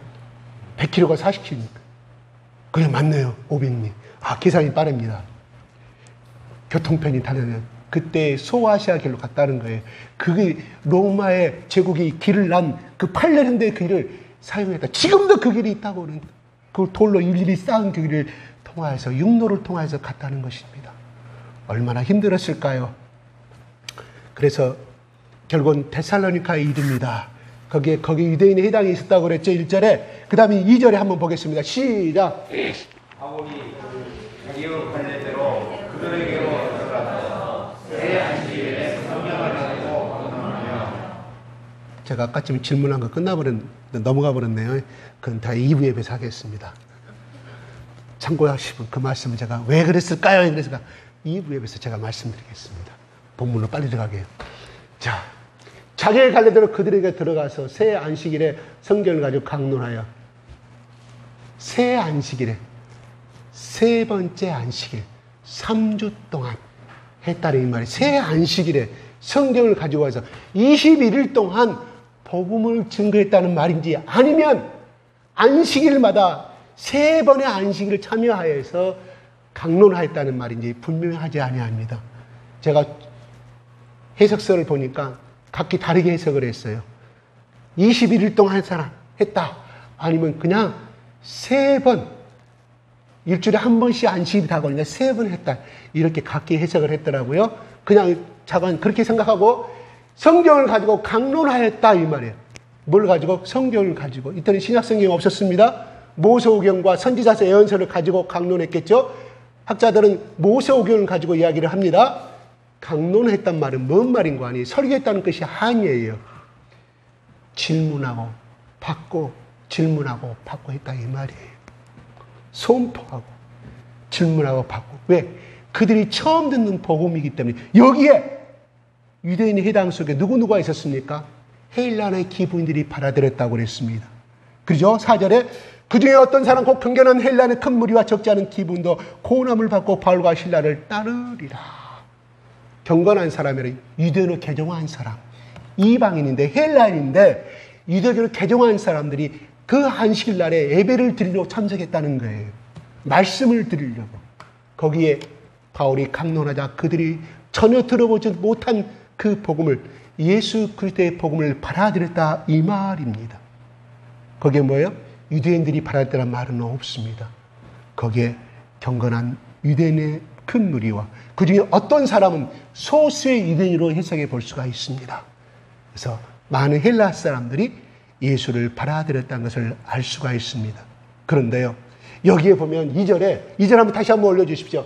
100km가 40km입니까? 그래, 맞네요. 500리. 아, 계산이 빠릅니다. 교통편이 다녀요. 그때 소아시아 길로 갔다는 거예요. 그게 로마의 제국이 길을 난 그 8년대의 길을 사용했다. 지금도 그 길이 있다고는 그 돌로 일일이 쌓은 그 길을 통하여서 육로를 통하여서 갔다는 것입니다. 얼마나 힘들었을까요? 그래서 결국은 데살로니카에 이릅니다. 거기 유대인의 해당이 있었다고 그랬죠. 1절에. 그 다음에 2절에 한번 보겠습니다. 시작. 바울이 자기의 관례대로 그들에게로 들어가서 새 안식일에 성령을 가지고 거듭나며. 제가 아까쯤 질문한 거 넘어가 버렸네요. 그건 다 2부 예배에서 하겠습니다. 참고하시면 그 말씀을 제가 왜 그랬을까요? 그래서 2부 예배에서 제가 말씀드리겠습니다. 본문으로 빨리 들어가게요. 자, 자기의 갈래대로 그들에게 들어가서 새 안식일에 성경을 가지고 강론하여 새 안식일에 세 번째 안식일 3주 동안 했다는 이 말이 새 안식일에 성경을 가지고 와서 21일 동안 복음을 증거했다는 말인지 아니면 안식일마다 세 번의 안식일을 참여하여서 강론하였다는 말인지 분명히 하지 아니합니다. 제가 해석서를 보니까 각기 다르게 해석을 했어요. 21일 동안 한 사람 했다. 아니면 그냥 세 번, 일주일에 한 번씩 안식일이 다가오니까 세 번 했다. 이렇게 각기 해석을 했더라고요. 그냥 자관 그렇게 생각하고 성경을 가지고 강론하였다 이 말이에요. 뭘 가지고? 성경을 가지고. 이때는 신약 성경이 없었습니다. 모세오경과 선지자서 예언서를 가지고 강론했겠죠. 학자들은 모세오경을 가지고 이야기를 합니다. 강론했단 말은 뭔 말인 거 아니에요? 설교했다는 것이 한이에요. 질문하고 받고 질문하고 받고 했다 이 말이에요. 선포하고 질문하고 받고. 왜? 그들이 처음 듣는 복음이기 때문에. 여기에 유대인의 회당 속에 누구누가 있었습니까? 헬라의 기부인들이 받아들였다고 그랬습니다. 그죠? 4절에 그중에 어떤 사람 곧 경건한 헬라의 큰 무리와 적지 않은 기부인도 고난을 받고 바울과 신라를 따르리라. 경건한 사람이라 유대인으로 개종한 사람, 이방인인데 헬라인인데 유대교를 개종한 사람들이 그 안식일 날에 예배를 드리려고 참석했다는 거예요. 말씀을 드리려고. 거기에 바울이 강론하자 그들이 전혀 들어보지 못한 그 복음을, 예수 그리스도의 복음을 받아들였다 이 말입니다. 거기에 뭐예요? 유대인들이 받아들였다는 말은 없습니다. 거기에 경건한 유대인의 큰 무리와 그 중에 어떤 사람은 소수의 유대인으로 해석해 볼 수가 있습니다. 그래서 많은 헬라 사람들이 예수를 받아들였다는 것을 알 수가 있습니다. 그런데요, 여기에 보면 2절 한번 다시 한번 올려주십시오.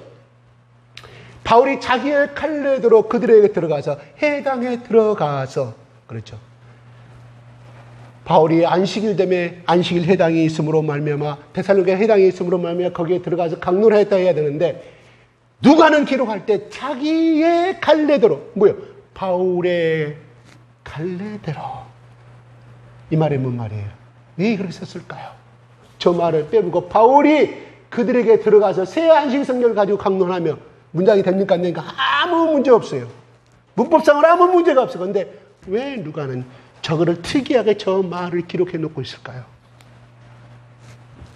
바울이 자기의 칼레대로 그들에게 들어가서 해당에 들어가서 그렇죠. 바울이 안식일 때문에 안식일 해당이 있으므로 말미암아 데살로니가 해당이 있으므로 말미암아 거기에 들어가서 강론하였다 해야 되는데 누가는 기록할 때 자기의 갈래대로 뭐요? 바울의 갈래대로 이 말이 뭔 말이에요? 왜 그렇게 썼을까요? 저 말을 빼고 바울이 그들에게 들어가서 새 안식 성경을 가지고 강론하며 문장이 됩니까 안 됩니까? 아무 문제 없어요. 문법상은 아무 문제가 없어요. 그런데 왜 누가는 저거를 특이하게 저 말을 기록해 놓고 있을까요?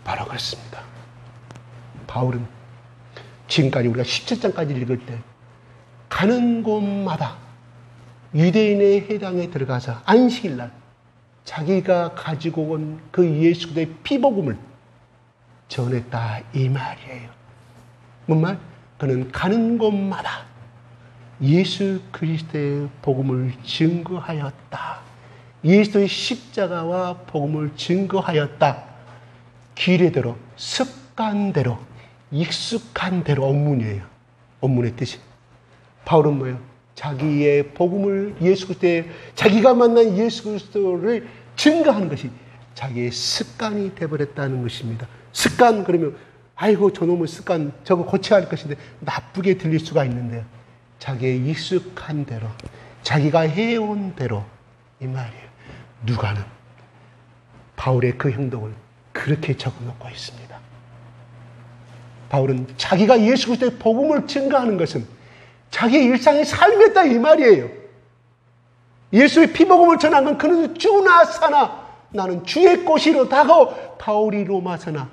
바로 그렇습니다. 바울은 지금까지 우리가 17장까지 읽을 때 가는 곳마다 유대인의 회당에 들어가서 안식일날 자기가 가지고 온 그 예수 그리스도의 피복음을 전했다 이 말이에요. 뭔 말? 그는 가는 곳마다 예수 그리스도의 복음을 증거하였다. 예수의 십자가와 복음을 증거하였다. 규례대로, 습관대로, 익숙한 대로. 언문이에요. 언문의 뜻이. 바울은 뭐예요? 자기의 복음을 예수 그리스도의, 자기가 만난 예수 그리스도를 증거하는 것이 자기의 습관이 되어버렸다는 것입니다. 습관 그러면 아이고 저놈의 습관 저거 고쳐야 할 것인데 나쁘게 들릴 수가 있는데요. 자기의 익숙한 대로, 자기가 해온 대로 이 말이에요. 누가는 바울의 그 행동을 그렇게 적어놓고 있습니다. 바울은 자기가 예수 그리스도의 복음을 증거하는 것은 자기의 일상의 삶이었다 이 말이에요. 예수의 피복음을 전한 건 그는 주나 사나 나는 주의 꽃이로다고 바울이 로마서나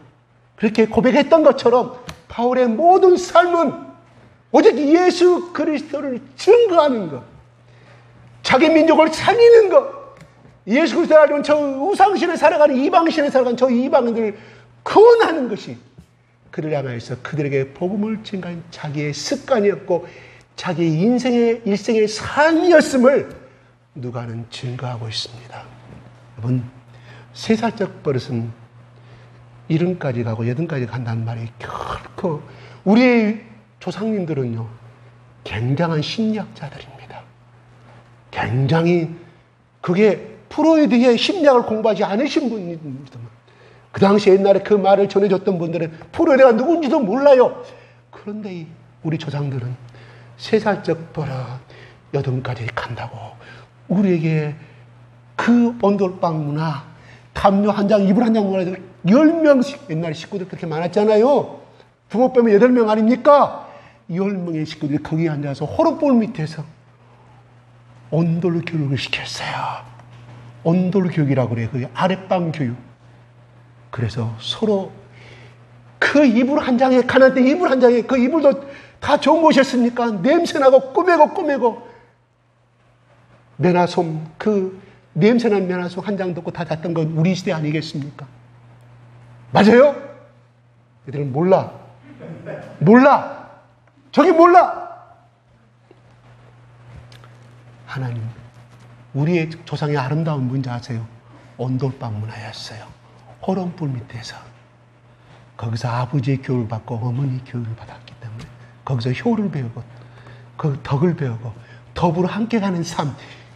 그렇게 고백했던 것처럼 바울의 모든 삶은 오직 예수 그리스도를 증거하는 것, 자기 민족을 살리는 것, 예수 그리스도를 알면 저 우상신에 살아가는 이방신에 살아가는 저 이방인들을 구원하는 것이 그를 향하여서 그들에게 복음을 증거한 자기의 습관이었고 자기의 일생의 삶이었음을 누가는 증거하고 있습니다. 여러분, 3살적 버릇은 70까지 가고 80까지 간다는 말이 결코 우리의 조상님들은요 굉장한 심리학자들입니다. 굉장히 그게 프로이드의 심리학을 공부하지 않으신 분입니다. 그 당시 옛날에 그 말을 전해줬던 분들은 프로이드가 누군지도 몰라요. 그런데 우리 조상들은 3살적 버릇 80까지 간다고 우리에게 그 온돌방 문화, 담요 한 장, 이불 한 장 문화에서 10명씩 옛날에 식구들 그렇게 많았잖아요. 부모 빼면 8명 아닙니까? 10명의 식구들이 거기에 앉아서 호롱불 밑에서 온돌 교육을 시켰어요. 온돌 교육이라고 그래요. 그게 아랫방 교육. 그래서 서로 그 이불 한 장에, 가난 때 이불 한 장에, 그 이불도 다 좋은 곳이었으니까 냄새나고 꾸매고 면화솜, 그 냄새난 면화솜 한 장 듣고 다 잤던 건 우리 시대 아니겠습니까? 맞아요? 얘들은 몰라. 저기 몰라. 하나님, 우리의 조상의 아름다운 문제 아세요? 온돌방 문화였어요. 호롱불 밑에서. 거기서 아버지의 교육을 받고 어머니 교육을 받았기 때문에 거기서 효를 배우고 그 덕을 배우고 더불어 함께 가는 삶,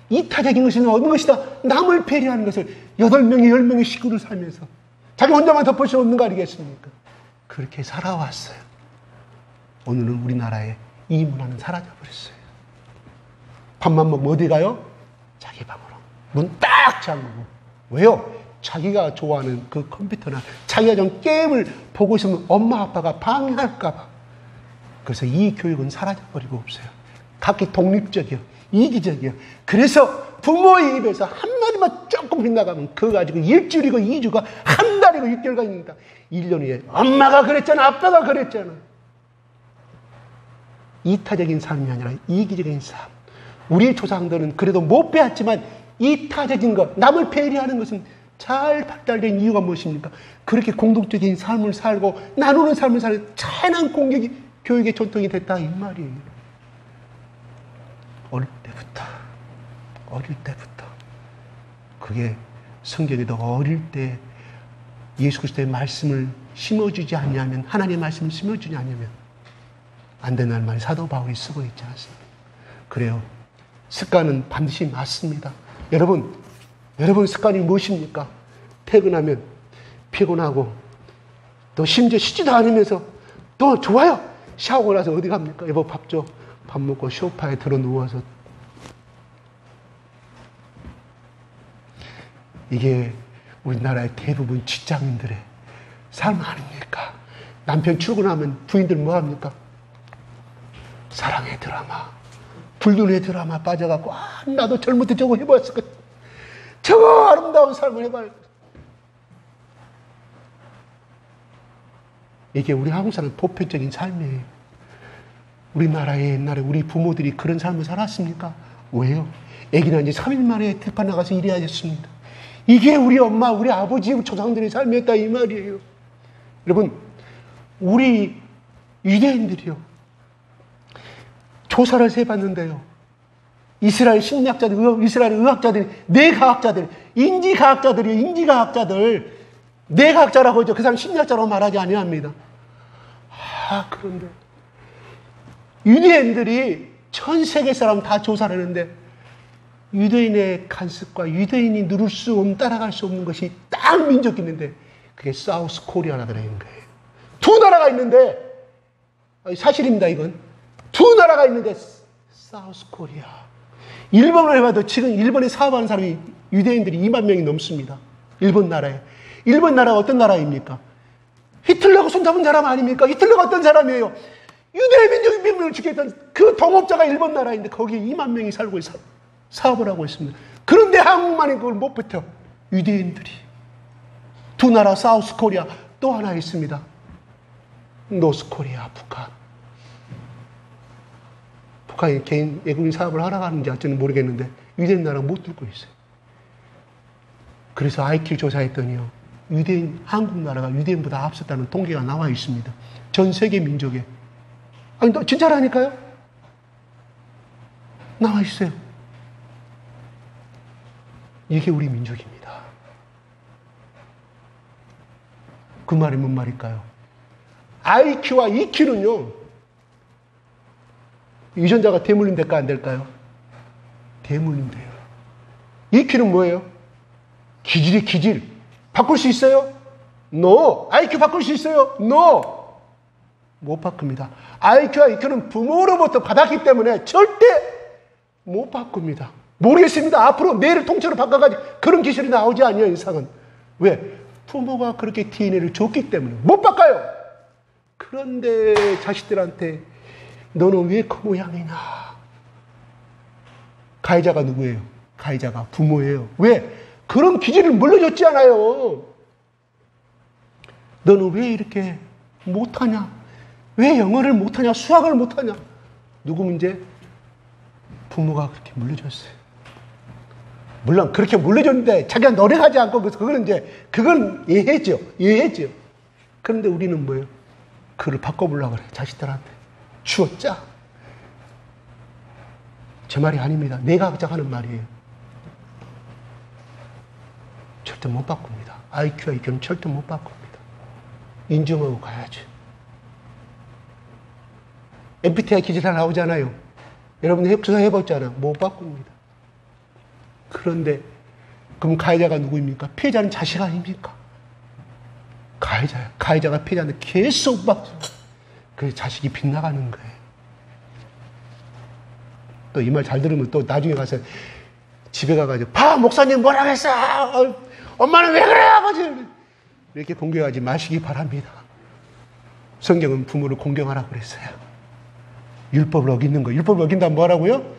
이타적인 것이 어느 것이다. 남을 배려하는 것을 8명의 10명의 식구를 살면서 자기 혼자만 덮을 수 없는 거 아니겠습니까? 그렇게 살아왔어요. 오늘은 우리나라에 이 문화는 사라져버렸어요. 밥만 먹으면 어디 가요? 자기 방으로. 문 딱 잠그고. 왜요? 자기가 좋아하는 그 컴퓨터나 자기가 좀 게임을 보고 있으면 엄마 아빠가 방해할까 봐. 그래서 이 교육은 사라져버리고 없어요. 각기 독립적이요. 이기적이요. 그래서 부모의 입에서 한마디만 조금 빗나가면 그거 가지고 일주일이고 2주가 한 달이고 6개월가 있는다. 1년 후에 엄마가 그랬잖아. 아빠가 그랬잖아. 이타적인 삶이 아니라 이기적인 삶. 우리 조상들은 그래도 못 배웠지만 이타적인 것, 남을 배려하는 것은 잘 발달된 이유가 무엇입니까? 그렇게 공동적인 삶을 살고 나누는 삶을 사는 찬한 공격이 교육의 전통이 됐다 이 말이에요. 어릴 때부터 그게 성경에도 어릴 때 예수 그리스도의 말씀을 심어주지 않냐면, 하나님의 말씀을 심어주지 않냐면 안 된다는 말이 사도 바울이 쓰고 있지 않습니까? 그래요. 습관은 반드시 맞습니다. 여러분 습관이 무엇입니까? 퇴근하면 피곤하고 또 심지어 쉬지도 않으면서 또 좋아요. 샤워하고 나서 어디 갑니까? 여보 밥 줘. 밥 먹고 소파에 들어 누워서. 이게 우리나라의 대부분 직장인들의 삶 아닙니까? 남편 출근하면 부인들 뭐 합니까? 사랑의 드라마, 불륜의 드라마 빠져갖고 나도 젊을 때 저거 해봤을 것, 저거 아름다운 삶을 해봐야. 이게 우리 한국 사람 보편적인 삶이에요. 우리나라에 옛날에 우리 부모들이 그런 삶을 살았습니까? 왜요? 아기 낳은 지 3일 만에 들판 나가서 일해야 됐습니다. 이게 우리 엄마, 우리 아버지, 우리 조상들의 삶이었다 이 말이에요. 여러분, 우리 유대인들이요, 조사를 해봤는데요, 이스라엘 심리학자들, 이스라엘 의학자들이, 뇌과학자들, 인지과학자들이요, 인지과학자들, 뇌과학자라고 하죠. 그 사람 심리학자라고 말하지 아니합니다. 그런데 유대인들이 전 세계 사람 다 조사를 했는데 유대인의 간섭과 유대인이 누를 수 없는, 따라갈 수 없는 것이 딱 민족이 있는데 그게 사우스 코리아라는 거예요. 두 나라가 있는데, 사실입니다 이건. 두 나라가 있는데 사우스 코리아. 일본을 해봐도 지금 일본에 사업하는 사람이 유대인들이 2만 명이 넘습니다. 일본 나라에. 일본 나라가 어떤 나라입니까? 히틀러가 손잡은 사람 아닙니까? 히틀러가 어떤 사람이에요? 유대 민족의 민물을 지켰던 그 동업자가 일본 나라인데 거기에 2만 명이 살고 사업을 하고 있습니다. 그런데 한국만이 그걸 못 버텨. 유대인들이. 두 나라 사우스 코리아, 또 하나 있습니다. 노스 코리아, 북한. 북한이 개인 외국인 사업을 하러 가는지 어쩌는 모르겠는데 유대인 나라 못 들고 있어요. 그래서 IQ 조사했더니요, 유대인, 한국 나라가 유대인보다 앞섰다는 통계가 나와 있습니다. 전 세계 민족에. 아니, 진짜라니까요? 나와 있어요. 이게 우리 민족입니다. 그 말이 뭔 말일까요? IQ와 EQ는요, 유전자가 대물림 될까 안 될까요? 대물림 돼요. EQ는 뭐예요? 기질이 기질. 바꿀 수 있어요? No. IQ 바꿀 수 있어요? No. 못 바꿉니다. IQ와 EQ는 부모로부터 받았기 때문에 절대 못 바꿉니다. 모르겠습니다. 앞으로 뇌를 통째로 바꿔가지고 그런 기술이 나오지 않아요, 이상은. 왜? 부모가 그렇게 DNA를 줬기 때문에 못 바꿔요. 그런데 자식들한테 너는 왜 그 모양이냐? 가해자가 누구예요? 가해자가 부모예요. 왜? 그런 기질을 물려줬지 않아요. 너는 왜 이렇게 못하냐? 왜 영어를 못하냐? 수학을 못하냐? 누구 문제? 부모가 그렇게 물려줬어요. 물론 그렇게 물려줬는데 자기가 노력하지 않고 그건 이해했죠. 그런데 우리는 뭐예요? 그를 바꿔보려고 그래요. 자식들한테. 주었자. 제 말이 아닙니다. 뇌과학자가 하는 말이에요. 절대 못 바꿉니다. IQ와 EQ는 절대 못 바꿉니다. 인정하고 가야죠. MBTI 기질 하나 나오잖아요. 여러분 조사 해봤잖아요. 못 바꿉니다. 그런데 그럼 가해자가 누구입니까? 피해자는 자식 아닙니까? 가해자야. 가해자가 피해자한테 계속 그 자식이 빗나가는 거예요. 또 이 말 잘 들으면 또 나중에 가서 집에 가가지고 목사님 뭐라고 했어? 엄마는 왜 그래 아버지? 이렇게 공격하지 마시기 바랍니다. 성경은 부모를 공경하라고 그랬어요. 율법을 어기는 거. 율법을 어긴다면 뭐라고요?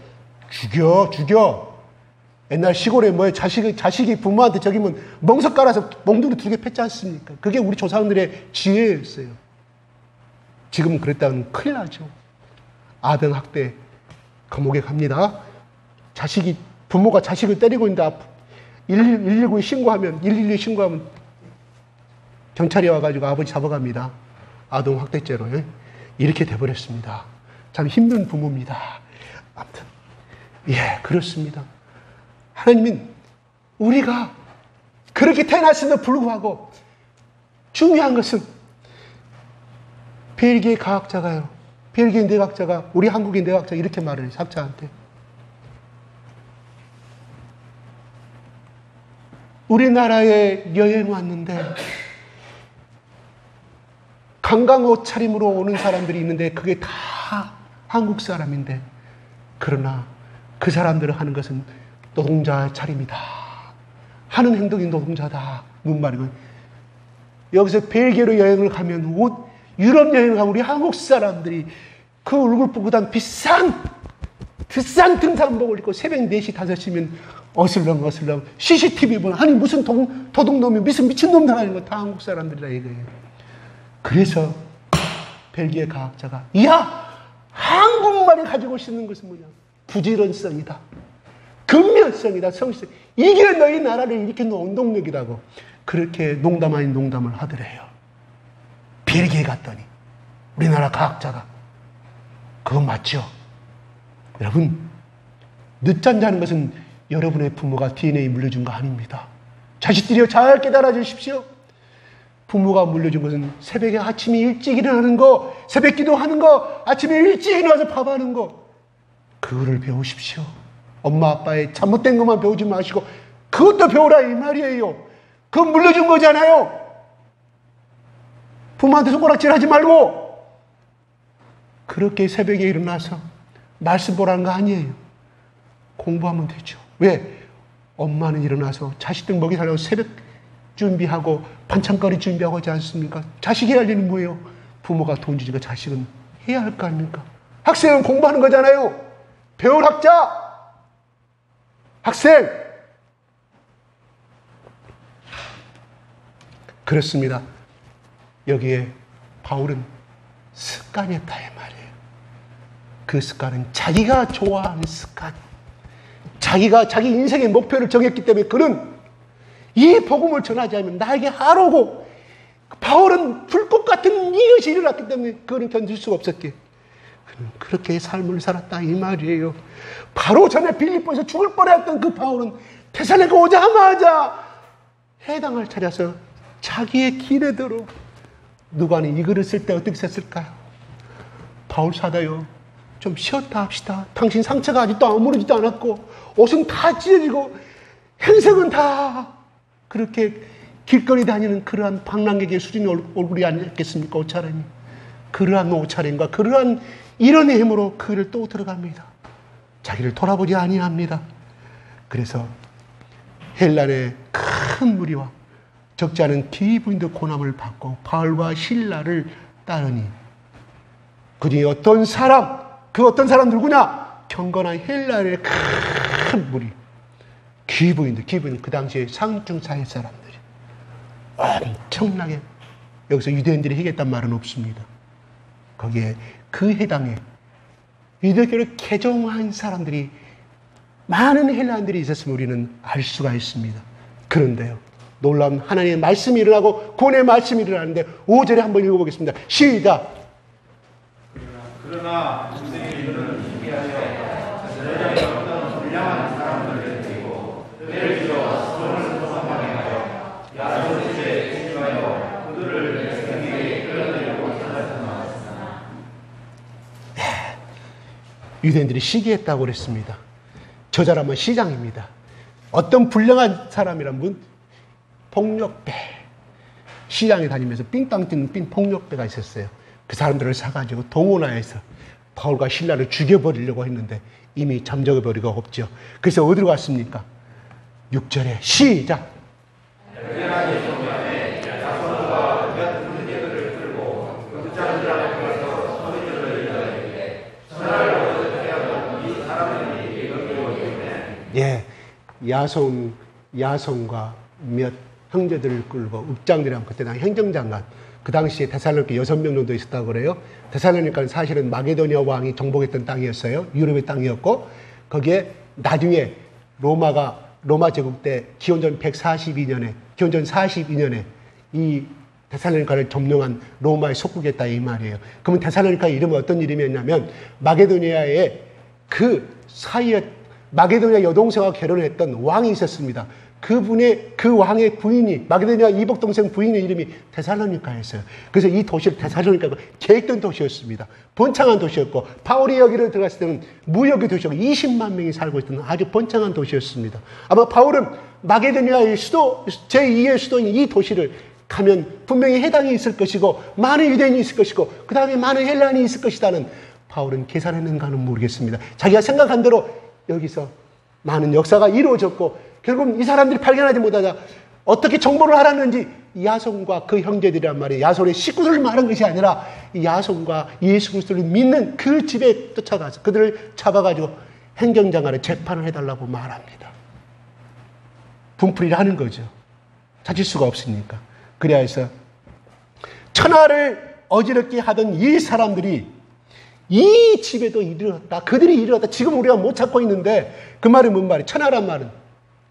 죽여. 옛날 시골에 자식이 부모한테 저기면 멍석 깔아서 몽둥이 2개 팼지 않습니까? 그게 우리 조상들의 지혜였어요. 지금은 그랬다면 큰일 나죠. 아동학대 감옥에 갑니다. 부모가 자식을 때리고 있는데 119에 신고하면 112에 신고하면 경찰이 와가지고 아버지 잡아갑니다. 아동학대죄로. 이렇게 돼버렸습니다. 참 힘든 부모입니다. 아무튼 그렇습니다. 하나님은 우리가 그렇게 태어났음에도 불구하고 중요한 것은 벨기에 과학자가요. 벨기에 뇌과학자가 우리 한국의 뇌과학자 이렇게 말을 해요. 학자한테. 우리나라에 여행 왔는데 관광 옷차림으로 오는 사람들이 있는데 그게 다 한국 사람인데 그러나 그 사람들을 하는 것은 노동자 차림이다. 하는 행동이 노동자다. 뭔 말이고 여기서 벨기에로 여행을 가면 유럽 여행을 가면 우리 한국 사람들이 그 얼굴 보고 단 비싼 등산복을 입고 새벽 4시 5시면 어슬렁 CCTV 보면 아니 무슨 도둑놈이 무슨 미친놈들 하는 거 다 한국 사람들이라 이거예요. 그래서 벨기에 과학자가 한국말이 가지고 있는 것은 뭐냐? 부지런성이다. 근면성이다. 성실. 이게 너희 나라를 일으키는 원동력이라고 그렇게 농담 아닌 농담을 하더래요. 벨기에 갔더니 우리나라 과학자가 그건 맞죠? 여러분, 늦잠 자는 것은 여러분의 부모가 DNA 물려준 거 아닙니다. 자식들이요, 잘 깨달아 주십시오. 부모가 물려준 것은 새벽에 아침에 일찍 일어나는 거, 새벽 기도하는 거, 아침에 일찍 일어나서 밥하는 거, 그거를 배우십시오. 엄마 아빠의 잘못된 것만 배우지 마시고 그것도 배우라 이 말이에요. 그건 물려준 거잖아요. 부모한테 손가락질하지 말고 그렇게 새벽에 일어나서 말씀 보라는 거 아니에요. 공부하면 되죠. 왜? 엄마는 일어나서 자식들 먹이 살려고 새벽 준비하고 반찬거리 준비하고 하지 않습니까? 자식이 할 일은 뭐예요? 부모가 돈 주니까 자식은 해야 할 거 아닙니까? 학생은 공부하는 거잖아요. 배울 학자, 학생. 그렇습니다. 여기에 바울은 습관이었다 이 말이에요. 그 습관은 자기가 좋아하는 습관, 자기가 자기 인생의 목표를 정했기 때문에 그는 이 복음을 전하지 않으면 나에게 하루고, 바울은 불꽃 같은 이것이 일어났기 때문에 그는 견딜 수가 없었기에 그는 그렇게 삶을 살았다 이 말이에요. 바로 전에 빌립보에서 죽을 뻔했던 그 바울은 데살로니가 오자마자 해당을 차려서 자기의 기대대로, 누가는 이 글을 쓸 때 어떻게 썼을까요? 바울 사도요, 좀 쉬었다 합시다. 당신 상처가 아직도 아무렇지도 않았고 옷은 다 찢어지고 행색은 다 그렇게 길거리 다니는 그러한 방랑객의 수준의 얼굴이 아니겠습니까? 옷차림이. 그러한 옷차림과 그러한 이런 힘으로 그를 또 들어갑니다. 자기를 돌아보지 아니합니다. 그래서 헬란의 큰 무리와 적지 않은 기부인도 고난을 받고 바울과 실라를 따르니 그중에 어떤 사람, 그 어떤 사람 누구냐? 경건한 헬란의 큰 무리, 기부인들 그 당시에 상중사회 사람들이 엄청나게, 여기서 유대인들이 해겠다는 말은 없습니다. 거기에 그 해당에 유대교를 개종한 사람들이, 많은 헬란들이 있었음을 우리는 알 수가 있습니다. 그런데요, 놀라운 하나님의 말씀이 일어나고 구원의 말씀이 일어나는데 5절에 한번 읽어보겠습니다. 시작. 그러나 인생의 이르는 희귀하여 여자의 어떤 불량한 사람들을 데리고 그들을 주어 돈을 소망하여 야손에게 인주하여 그들을 내 생에게 끌어들이고 찾아서 유대인들이 시기했다고 그랬습니다. 저 사람은 시장입니다. 어떤 불량한 사람이란 분, 폭력배, 시장에 다니면서 삥땅 뛰는 폭력배가 있었어요. 그 사람들을 사가지고 동원하여서 바울과 실라를 죽여버리려고 했는데 이미 잠적해버리고 없죠. 그래서 어디로 갔습니까? 6절에 시작. 예, 야손과 몇 형제들을 끌고 읍장들이랑 그때 당 행정장관, 그 당시에 데살로니가 6명 정도 있었다고 그래요. 데살로니가는 사실은 마게도니아 왕이 정복했던 땅이었어요. 유럽의 땅이었고, 거기에 나중에 로마 제국 때 기원전 42년에 이 데살로니가를 점령한 로마의 속국이었다 이 말이에요. 그러면 데살로니가 이름은 어떤 이름이었냐면, 마게도니아의 그 사이에 마게도니아 여동생과 결혼을 했던 왕이 있었습니다. 그 왕의 부인이, 마게도니아 이복 동생 부인의 이름이 데살로니가였어요. 그래서 이 도시를 데살로니가가 계획된 도시였습니다. 번창한 도시였고, 바울이 여기를 들어갔을 때는 무역의 도시였고 20만 명이 살고 있던 아주 번창한 도시였습니다. 아마 바울은 마게도니아의 수도, 제2의 수도인 이 도시를 가면 분명히 해당이 있을 것이고 많은 유대인이 있을 것이고 그 다음에 많은 헬란이 있을 것이다는 바울은 계산했는가는 모르겠습니다. 자기가 생각한 대로 여기서 많은 역사가 이루어졌고, 결국 이 사람들이 발견하지 못하자 어떻게 정보를 알았는지 야손과 그 형제들이란 말이에요. 야손의 식구들을 말한 것이 아니라 야손과 예수 그리스도를 믿는 그 집에 쫓아가서 그들을 잡아가지고 행정장관에 재판을 해달라고 말합니다. 분풀이를 하는 거죠. 찾을 수가 없으니까. 그래야 해서 천하를 어지럽게 하던 이 사람들이 이 집에도 이르렀다. 그들이 이르렀다. 지금 우리가 못 찾고 있는데 그 말이 뭔 말이에요? 천하란 말은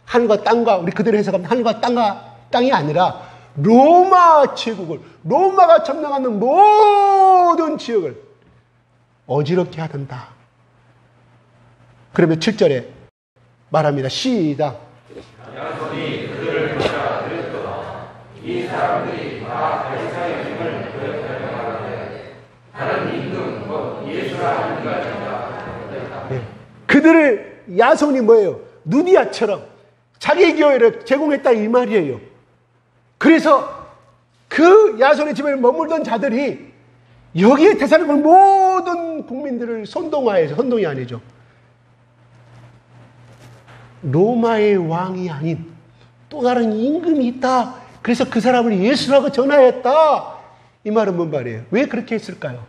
하늘과 땅과, 우리 그대로 해석하면 하늘과 땅이 아니라 로마 제국을, 로마가 점령하는 모든 지역을 어지럽게 하던다. 그러면 7절에 말합니다. 시작. 야손이 그들을 찾아들였도다. 이 사람들이 다 가이사의 힘을 거역하려 하는데 다른 임금 곧 예수라 하는 이가 된다. 그들을, 야손이 뭐예요? 누디아처럼 자기 교회를 제공했다 이 말이에요. 그래서 그 야손의 집에 머물던 자들이 여기에 데살로니가 모든 국민들을 선동이 아니죠. 로마의 왕이 아닌 또 다른 임금이 있다. 그래서 그 사람을 예수라고 전하였다. 이 말은 뭔 말이에요? 왜 그렇게 했을까요?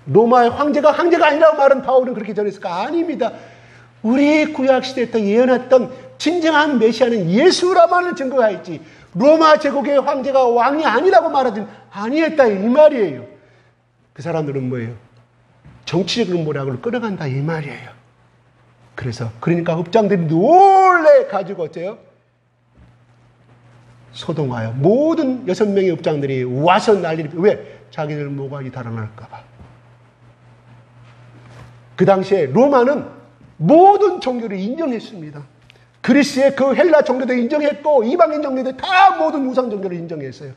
로마의 황제가 아니라고 말은 바울은 그렇게 전했을까? 아닙니다. 우리 구약시대에 예언했던 진정한 메시아는 예수라만을 증거하였지 로마 제국의 황제가 왕이 아니라고 말하진 아니했다 이 말이에요. 그 사람들은 뭐예요? 정치적인 모략을 끌어간다 이 말이에요. 그러니까 읍장들이 놀래 가지고 어때요? 소동하여 모든 6명의 읍장들이 와서 난리를 왜? 자기들 모각이 달아날까 봐. 그 당시에 로마는 모든 종교를 인정했습니다. 그리스의 그 헬라 종교도 인정했고 이방인 종교도 다 모든 우상 종교를 인정했어요.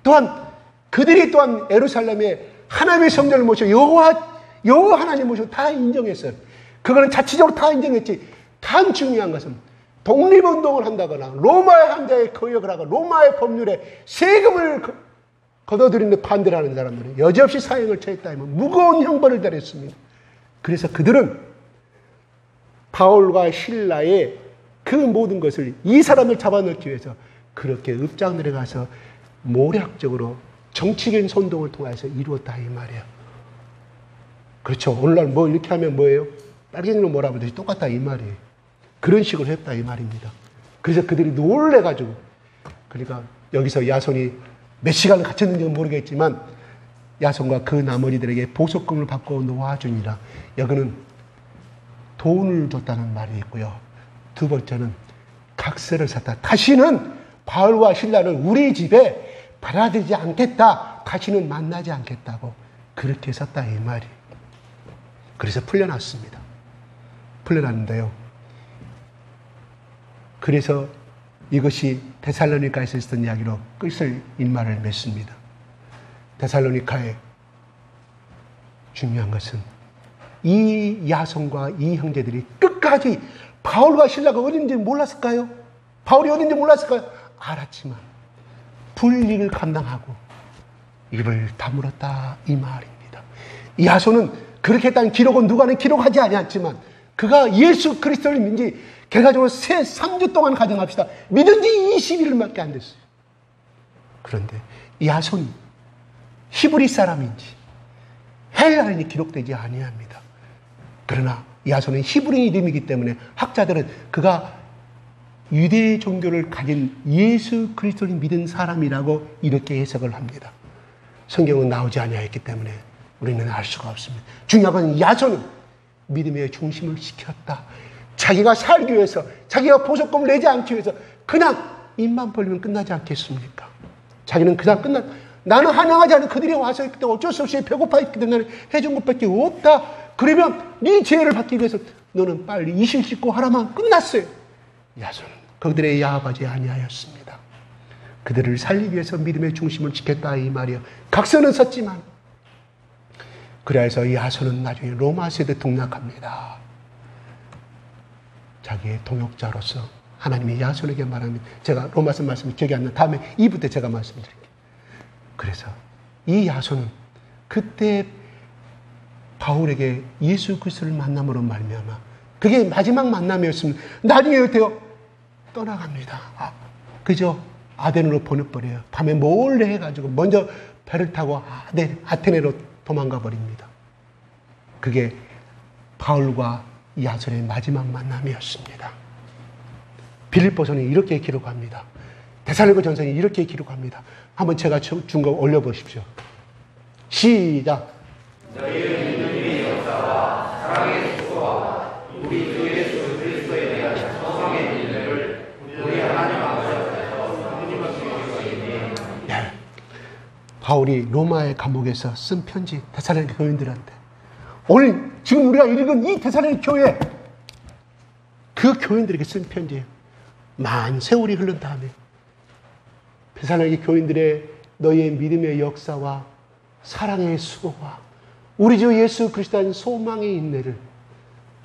또한 그들이 또한 예루살렘에 하나님의 성전을 모셔 여호와 하나님 모셔 다 인정했어요. 그거는 자체적으로 다 인정했지. 단 중요한 것은 독립운동을 한다거나 로마의 황제에 거역을 하고 로마의 법률에 세금을 걷어들이는 반대를 하는 사람들은 여지없이 사형을 처했다면 무거운 형벌을 달했습니다. 그래서 그들은 바울과 실라의 그 모든 것을 이 사람을 잡아넣기 위해서 그렇게 읍장들에 가서 모략적으로 정치적인 선동을 통해서 이루었다 이 말이에요. 그렇죠. 오늘날 뭐 이렇게 하면 뭐예요? 빨갱이로 몰아보듯이 똑같다 이 말이에요. 그런 식으로 했다 이 말입니다. 그래서 그들이 놀래가지고 그러니까 여기서 야손이 몇 시간을 갇혔는지는 모르겠지만 야손과 그 나머지들에게 보석금을 받고 놓아주니라. 여기는 돈을 줬다는 말이 있고요. 두 번째는 각서를 샀다. 다시는 바울과 실라를 우리 집에 받아들이지 않겠다. 다시는 만나지 않겠다고 그렇게 썼다 이 말이. 그래서 풀려났습니다. 풀려났는데요. 그래서 이것이 데살로니가에서 있었던 이야기로 끝을 일말을 맺습니다. 데살로니가의 중요한 것은 이 야손과 이 형제들이 끝까지 바울과 실라가 어딘지 몰랐을까요? 바울이 어딘지 몰랐을까요? 알았지만 불리를 감당하고 입을 다물었다 이 말입니다. 이 야손은 그렇게 했다는 기록은 누가는 기록하지 않았지만 그가 예수 그리스도를 믿지 결과적으로 3주 동안 가정합시다. 믿은 지 20일밖에 안 됐어요. 그런데 이 야손이 히브리 사람인지 헬라인이 기록되지 아니합니다. 그러나 야손은 히브리 이름이기 때문에 학자들은 그가 유대 종교를 가진 예수 그리스도를 믿은 사람이라고 이렇게 해석을 합니다. 성경은 나오지 아니하였기 때문에 우리는 알 수가 없습니다. 중요한 건 야손은 믿음의 중심을 지켰다. 자기가 살기 위해서, 자기가 보석금을 내지 않기 위해서 그냥 입만 벌리면 끝나지 않겠습니까? 자기는 그냥 나는 환영하지 않은 그들이 와서 있기 때문에 어쩔 수 없이 배고파 있기 때문에 해준 것밖에 없다. 그러면 네 죄를 받기 위해서 너는 빨리 이실 씻고 하라만 끝났어요. 야손은 그들의 야합하지 아니하였습니다. 그들을 살리기 위해서 믿음의 중심을 지켰다 이 말이에요. 각서는 썼지만 그래서 야손은 나중에 로마 세대 동락합니다. 자기의 동역자로서 하나님이 야손에게 말하면 제가 로마서 말씀이 기억이 안 나요. 다음에 2부 때 제가 말씀드릴게요. 그래서 이 야손은 그때 바울에게 예수 그리스도를 만남으로 말미암아 그게 마지막 만남이었으면 나중에 어때요? 떠나갑니다. 그저 아덴으로 보내버려요. 밤에 몰래 해가지고 먼저 배를 타고 아테네로 도망가 버립니다. 그게 바울과 야손의 마지막 만남이었습니다. 빌립보서는 이렇게 기록합니다. 데살로니가 전서는 이렇게 기록합니다. 한번 제가 준 거 올려보십시오. 시작. 너희의 믿음의 역사와 사랑의 수고와 우리 주 예수 그리스도에 대한 소망의 인내를 우리 하나님 아버지께서 끊임없이 주시니. 바울이 로마의 감옥에서 쓴 편지, 데살로니가 교인들한테. 오늘 지금 우리가 읽은 이 데살로니가 교회, 그 교인들에게 쓴 편지예요. 만 세월이 흐른 다음에 데살로니가 교인들의 너희의 믿음의 역사와 사랑의 수고와 우리 주 예수 그리스도의 소망의 인내를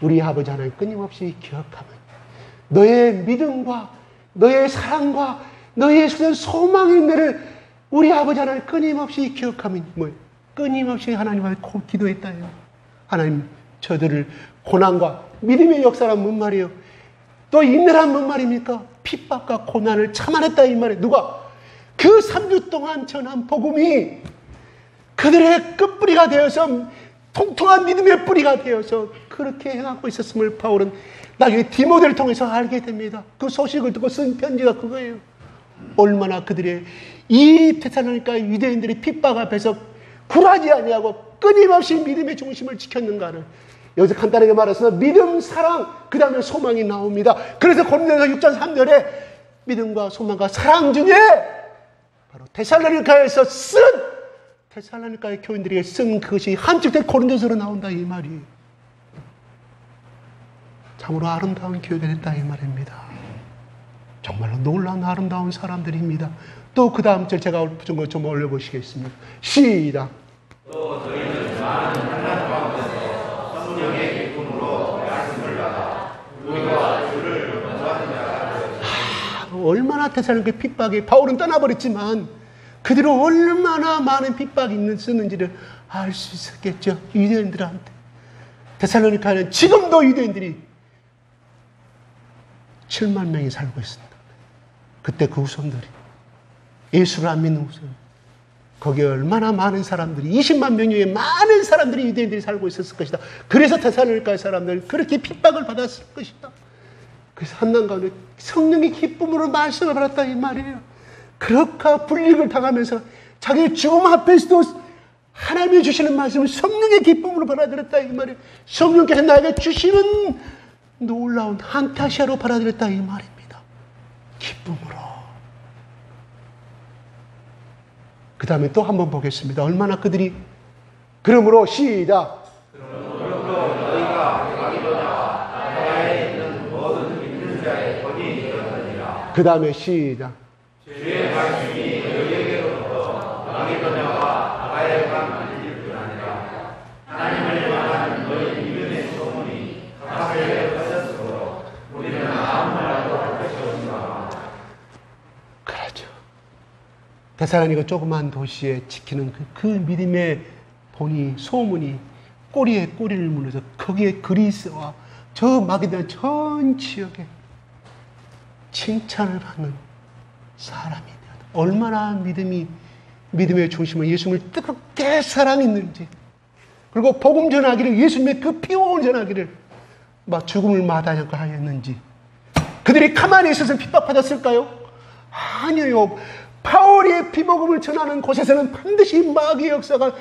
우리 아버지 하나님 끊임없이 기억하면 너의 믿음과 너의 사랑과 너의 소망의 인내를 우리 아버지 하나님 끊임없이 기억하면 뭐예요? 끊임없이 하나님 앞에 기도했다요. 하나님, 저들을 고난과 믿음의 역사란 뭔 말이에요? 또 인내란 뭔 말입니까? 핍박과 고난을 참아냈다 이 말이에요. 누가? 그 3주 동안 전한 복음이 그들의 끝뿌리가 되어서 통통한 믿음의 뿌리가 되어서 그렇게 행하고 있었음을 바울은 나중에 디모데를 통해서 알게 됩니다. 그 소식을 듣고 쓴 편지가 그거예요. 얼마나 그들의 이 데살로니가 유대인들의 핍박 앞에서 굴하지 아니하고 끊임없이 믿음의 중심을 지켰는가를 여기서 간단하게 말해서 믿음, 사랑, 그 다음에 소망이 나옵니다. 그래서 고린도서 6장 3절에 믿음과 소망과 사랑 중에 바로 데살로니가에서 쓴 데살로니가의 교인들에게 쓴 그것이 함축된 고린도서로 나온다 이 말이. 참으로 아름다운 교회가 됐다 이 말입니다. 정말로 놀라운 아름다운 사람들입니다. 또 그 다음 절 제가 좀 올려보시겠습니다. 시작. 또 저희는 많은 환난 가운데서 성령의 기쁨으로 말씀을 받아 우리와 주를 원하는 자가 얼마나 데살로니가 핍박이 바울은 떠나버렸지만 그대로 얼마나 많은 핍박이 쓰는지를 알 수 있었겠죠. 유대인들한테. 데살로니가는 지금도 유대인들이 7만 명이 살고 있습니다. 그때 그 후손들이 예수를 안 믿는 후손, 거기에 얼마나 많은 사람들이 20만 명의 많은 사람들이 유대인들이 살고 있었을 것이다. 그래서 데살로니가 사람들 그렇게 핍박을 받았을 것이다. 그래서 한난 가운데 성령의 기쁨으로 말씀을 받았다 이 말이에요. 그렇게 불이익을 당하면서 자기의 죽음 앞에서도 하나님이 주시는 말씀을 성령의 기쁨으로 받아들였다 이 말이에요. 성령께서 나에게 주시는 놀라운 한타시아로 받아들였다 이 말입니다. 기쁨으로. 그 다음에 또 한번 보겠습니다. 얼마나 그들이 그러므로 시작. 그러므로 너희가 가기도자와 아가야에 있는 모든 믿는 자의 본이 되었느니라. 그 다음에 시작. 주의 말씀이 너희에게로부터 가기도자와 아가야에만 알릴 뿐 아니라 하나님을 향한 너희 믿음의 소문이 각하에 퍼졌으므로 우리는 아무 말도 할 것이 없노라. 그렇죠. 데살로니가 조그만 도시에 지키는 그 믿음의 본이 소문이 꼬리에 꼬리를 물어서 거기에 그리스와 저 마게도냐 전 지역에 칭찬을 받는 사람이 되었다. 얼마나 믿음의 중심은 예수님을 뜨겁게 사랑했는지, 그리고 복음 전하기를, 예수님의 그 피오를 전하기를 막 죽음을 마다하고 하였는지. 그들이 가만히 있어서 핍박받았을까요? 아니요. 바울이 피복음을 전하는 곳에서는 반드시 마귀의 역사가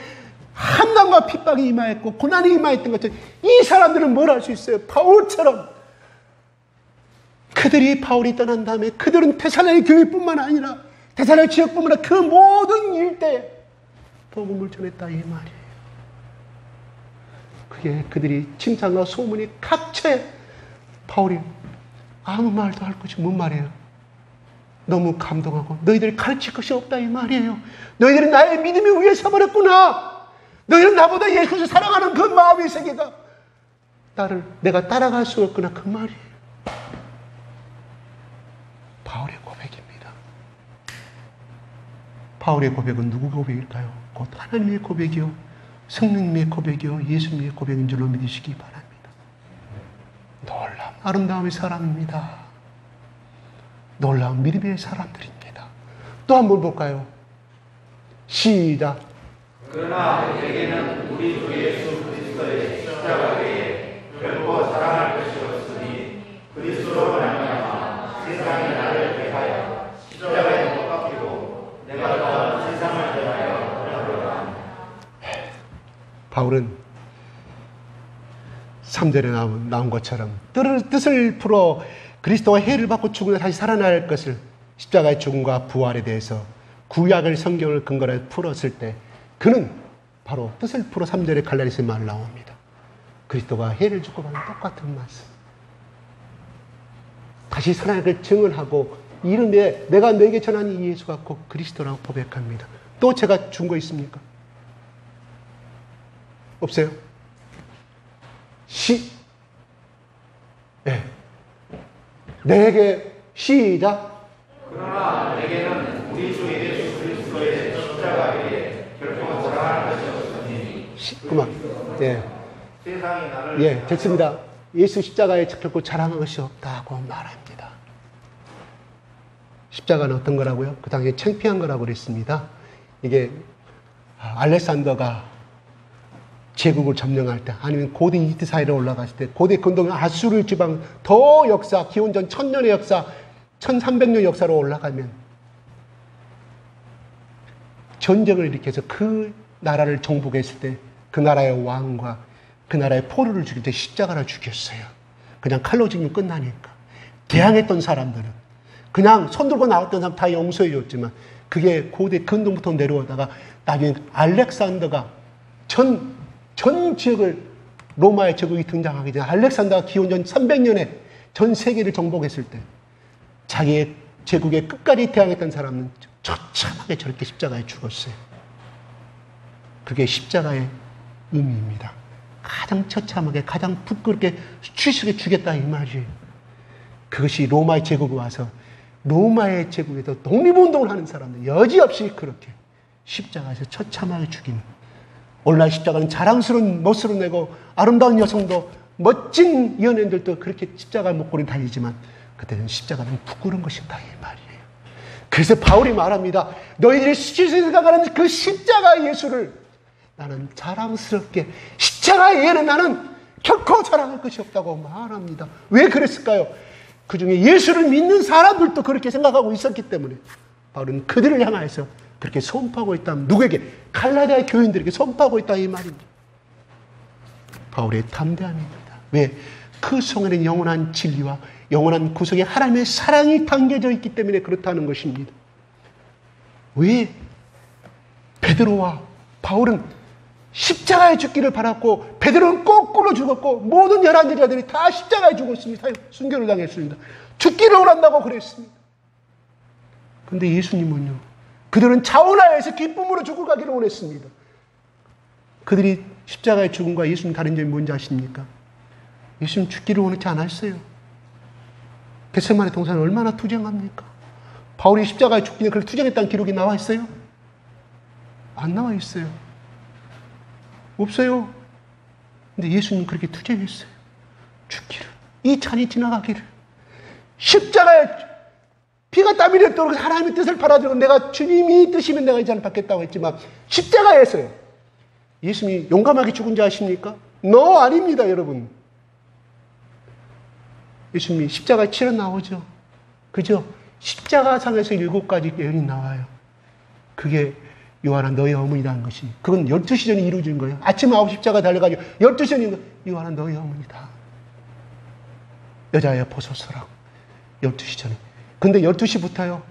한난과 핍박이 임하였고 고난이 임하였던 것처럼 이 사람들은 뭘 할 수 있어요? 바울처럼 그들이 바울이 떠난 다음에 그들은 데살로니가 교회뿐만 아니라 데살로니가 지역뿐만 아니라 그 모든 일대에 복음을 전했다 이 말이에요. 그게 그들이 칭찬과 소문이 각처에 바울이 아무 말도 할 것이 뭔 말이에요? 너무 감동하고 너희들이 가르칠 것이 없다 이 말이에요. 너희들은 나의 믿음이 위에 서버렸구나. 너희는 나보다 예수를 사랑하는 그 마음의 세계가 내가 따라갈 수 없구나 그 말이에요. 바울의 고백입니다. 바울의 고백은 누구 고백일까요? 곧 하나님의 고백이요, 성령님의 고백이요, 예수님의 고백인 줄로 믿으시기 바랍니다. 놀라운 아름다움의 사람입니다. 놀라운 믿음의 사람들입니다. 또 한번 볼까요? 시작. 그러나 우리에게는 우리 주 예수 그리스도의 십자가 외에 결코 사랑할 것이 없으니 그리스도로 말미암아 세상이 나를 위하여 십자가에 못 박히고 내가 더 세상을 위하여 돌아보라. 바울은 3절에 나온 것처럼 뜻을 풀어 그리스도가 해를 받고 죽으며 다시 살아날 것을, 십자가의 죽음과 부활에 대해서 구약을 성경을 근거로 해서 풀었을 때 그는 바로 뜻을 풀어 3절에 갈라디아서의 말 나옵니다. 그리스도가 해를 죽고 받는 똑같은 말씀. 다시 살아날 걸 증언하고 이름에 내가 너에게 전한 이 예수가 곧 그리스도라고 고백합니다. 또 제가 준 거 있습니까? 없어요? 네. 내게 시작. 그러나 내게는 우리 주 예수 그리스도의 십자가 위에 결코 자랑할 것이 없으니. 그만. 예. 세상이 나를. 됐습니다. 예수 십자가에 결코 자랑할 것이 없다고 말합니다. 십자가는 어떤 거라고요? 그 당시에 창피한 거라고 그랬습니다. 이게 알렉산더가 제국을 점령할 때, 아니면 고대 이집트 사이로 올라갔을 때, 고대 근동 아수르 지방 더 역사, 기원전 1000년의 역사, 1300년 역사로 올라가면 전쟁을 일으켜서 그 나라를 정복했을 때 그 나라의 왕과 그 나라의 포로를 죽일 때 십자가를 죽였어요. 그냥 칼로 죽이면 끝나니까. 대항했던 사람들은, 그냥 손 들고 나왔던 사람 다 용서해 줬지만, 그게 고대 근동부터 내려오다가 나중에 알렉산더가 전 지역을, 로마의 제국이 등장하기 전에 알렉산더가 기원전 300년에 전 세계를 정복했을 때 자기의 제국의 끝까지 대항했던 사람은 처참하게 저렇게 십자가에 죽었어요. 그게 십자가의 의미입니다. 가장 처참하게, 가장 부끄럽게 추식에 죽였다 이 말이에요. 그것이 로마의 제국에 와서 로마의 제국에서 독립운동을 하는 사람들 여지없이 그렇게 십자가에서 처참하게 죽이는, 오늘날 십자가는 자랑스러운 멋으로 내고 아름다운 여성도 멋진 연예인들도 그렇게 십자가 목걸이 달리지만 그때는 십자가는 부끄러운 것이다 이 말이에요. 그래서 바울이 말합니다. 너희들이 생각하는 그 십자가 예수를 나는 자랑스럽게, 십자가의 예는 나는 결코 자랑할 것이 없다고 말합니다. 왜 그랬을까요? 그 중에 예수를 믿는 사람들도 그렇게 생각하고 있었기 때문에 바울은 그들을 향해서 그렇게 선포하고 있다면, 누구에게? 갈라디아 교인들에게 선포하고 있다 이 말입니다. 바울의 담대함입니다. 왜? 그 속에는 영원한 진리와 영원한 구속의 하나님의 사랑이 담겨져 있기 때문에 그렇다는 것입니다. 왜? 베드로와 바울은 십자가에 죽기를 바랐고, 베드로는 거꾸로 죽었고, 모든 열한 제자들이 다 십자가에 죽었습니다. 순교를 당했습니다. 죽기를 원한다고 그랬습니다. 그런데 예수님은요, 그들은 자원하여서 기쁨으로 죽고 가기를 원했습니다. 그들이 십자가의 죽음과 예수님 다른 점이 뭔지 아십니까? 예수님 죽기를 원하지 않았어요. 겟세마네 동산은 얼마나 투쟁합니까? 바울이 십자가에 죽기는 그렇게 투쟁했다는 기록이 나와 있어요? 안 나와 있어요. 없어요. 근데 예수님 그렇게 투쟁했어요. 죽기를, 이 잔이 지나가기를. 십자가에 피가 땀이 되도록 하나님의 뜻을 받아들이고, 내가 주님이 뜻이면 내가 이 잔을 받겠다고 했지만 십자가에서요, 예수님이 용감하게 죽은 줄 아십니까? 아닙니다 여러분. 예수님이 십자가에 치러 나오죠. 그죠? 십자가상에서 7가지 예언이 나와요. 그게 요한아 너의 어머니라는 것이, 그건 12시 전에 이루어진 거예요. 아침 9시 십자가 달려가지고 12시 전에 요한아 너의 어머니다. 여자여 보소서라고 12시 전에. 근데 12시부터요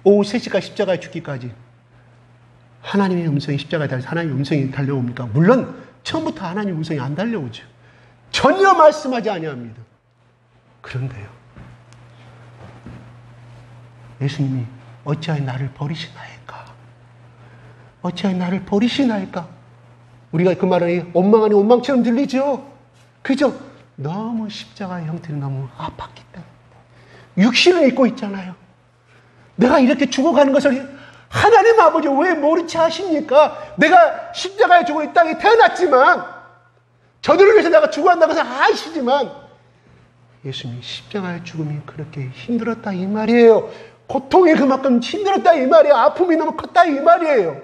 오후 3시까지 십자가에 죽기까지 하나님의 음성이 십자가에 달려서 하나님의 음성이 달려옵니까? 물론 처음부터 하나님의 음성이 안 달려오죠. 전혀 말씀하지 아니합니다. 그런데요, 예수님이 어찌하여 나를 버리시나이까? 어찌하여 나를 버리시나이까? 우리가 그 말은 원망 아닌 원망처럼 들리죠? 그죠? 너무 십자가의 형태는 너무 아팠기 때문에. 육신을 입고 있잖아요. 내가 이렇게 죽어가는 것을 하나님 아버지 왜 모르지 하십니까? 내가 십자가에 죽어 이 땅에 태어났지만, 저들을 위해서 내가 죽어간다는 것을 아시지만, 예수님이 십자가의 죽음이 그렇게 힘들었다 이 말이에요. 고통이 그만큼 힘들었다 이 말이에요. 아픔이 너무 컸다 이 말이에요.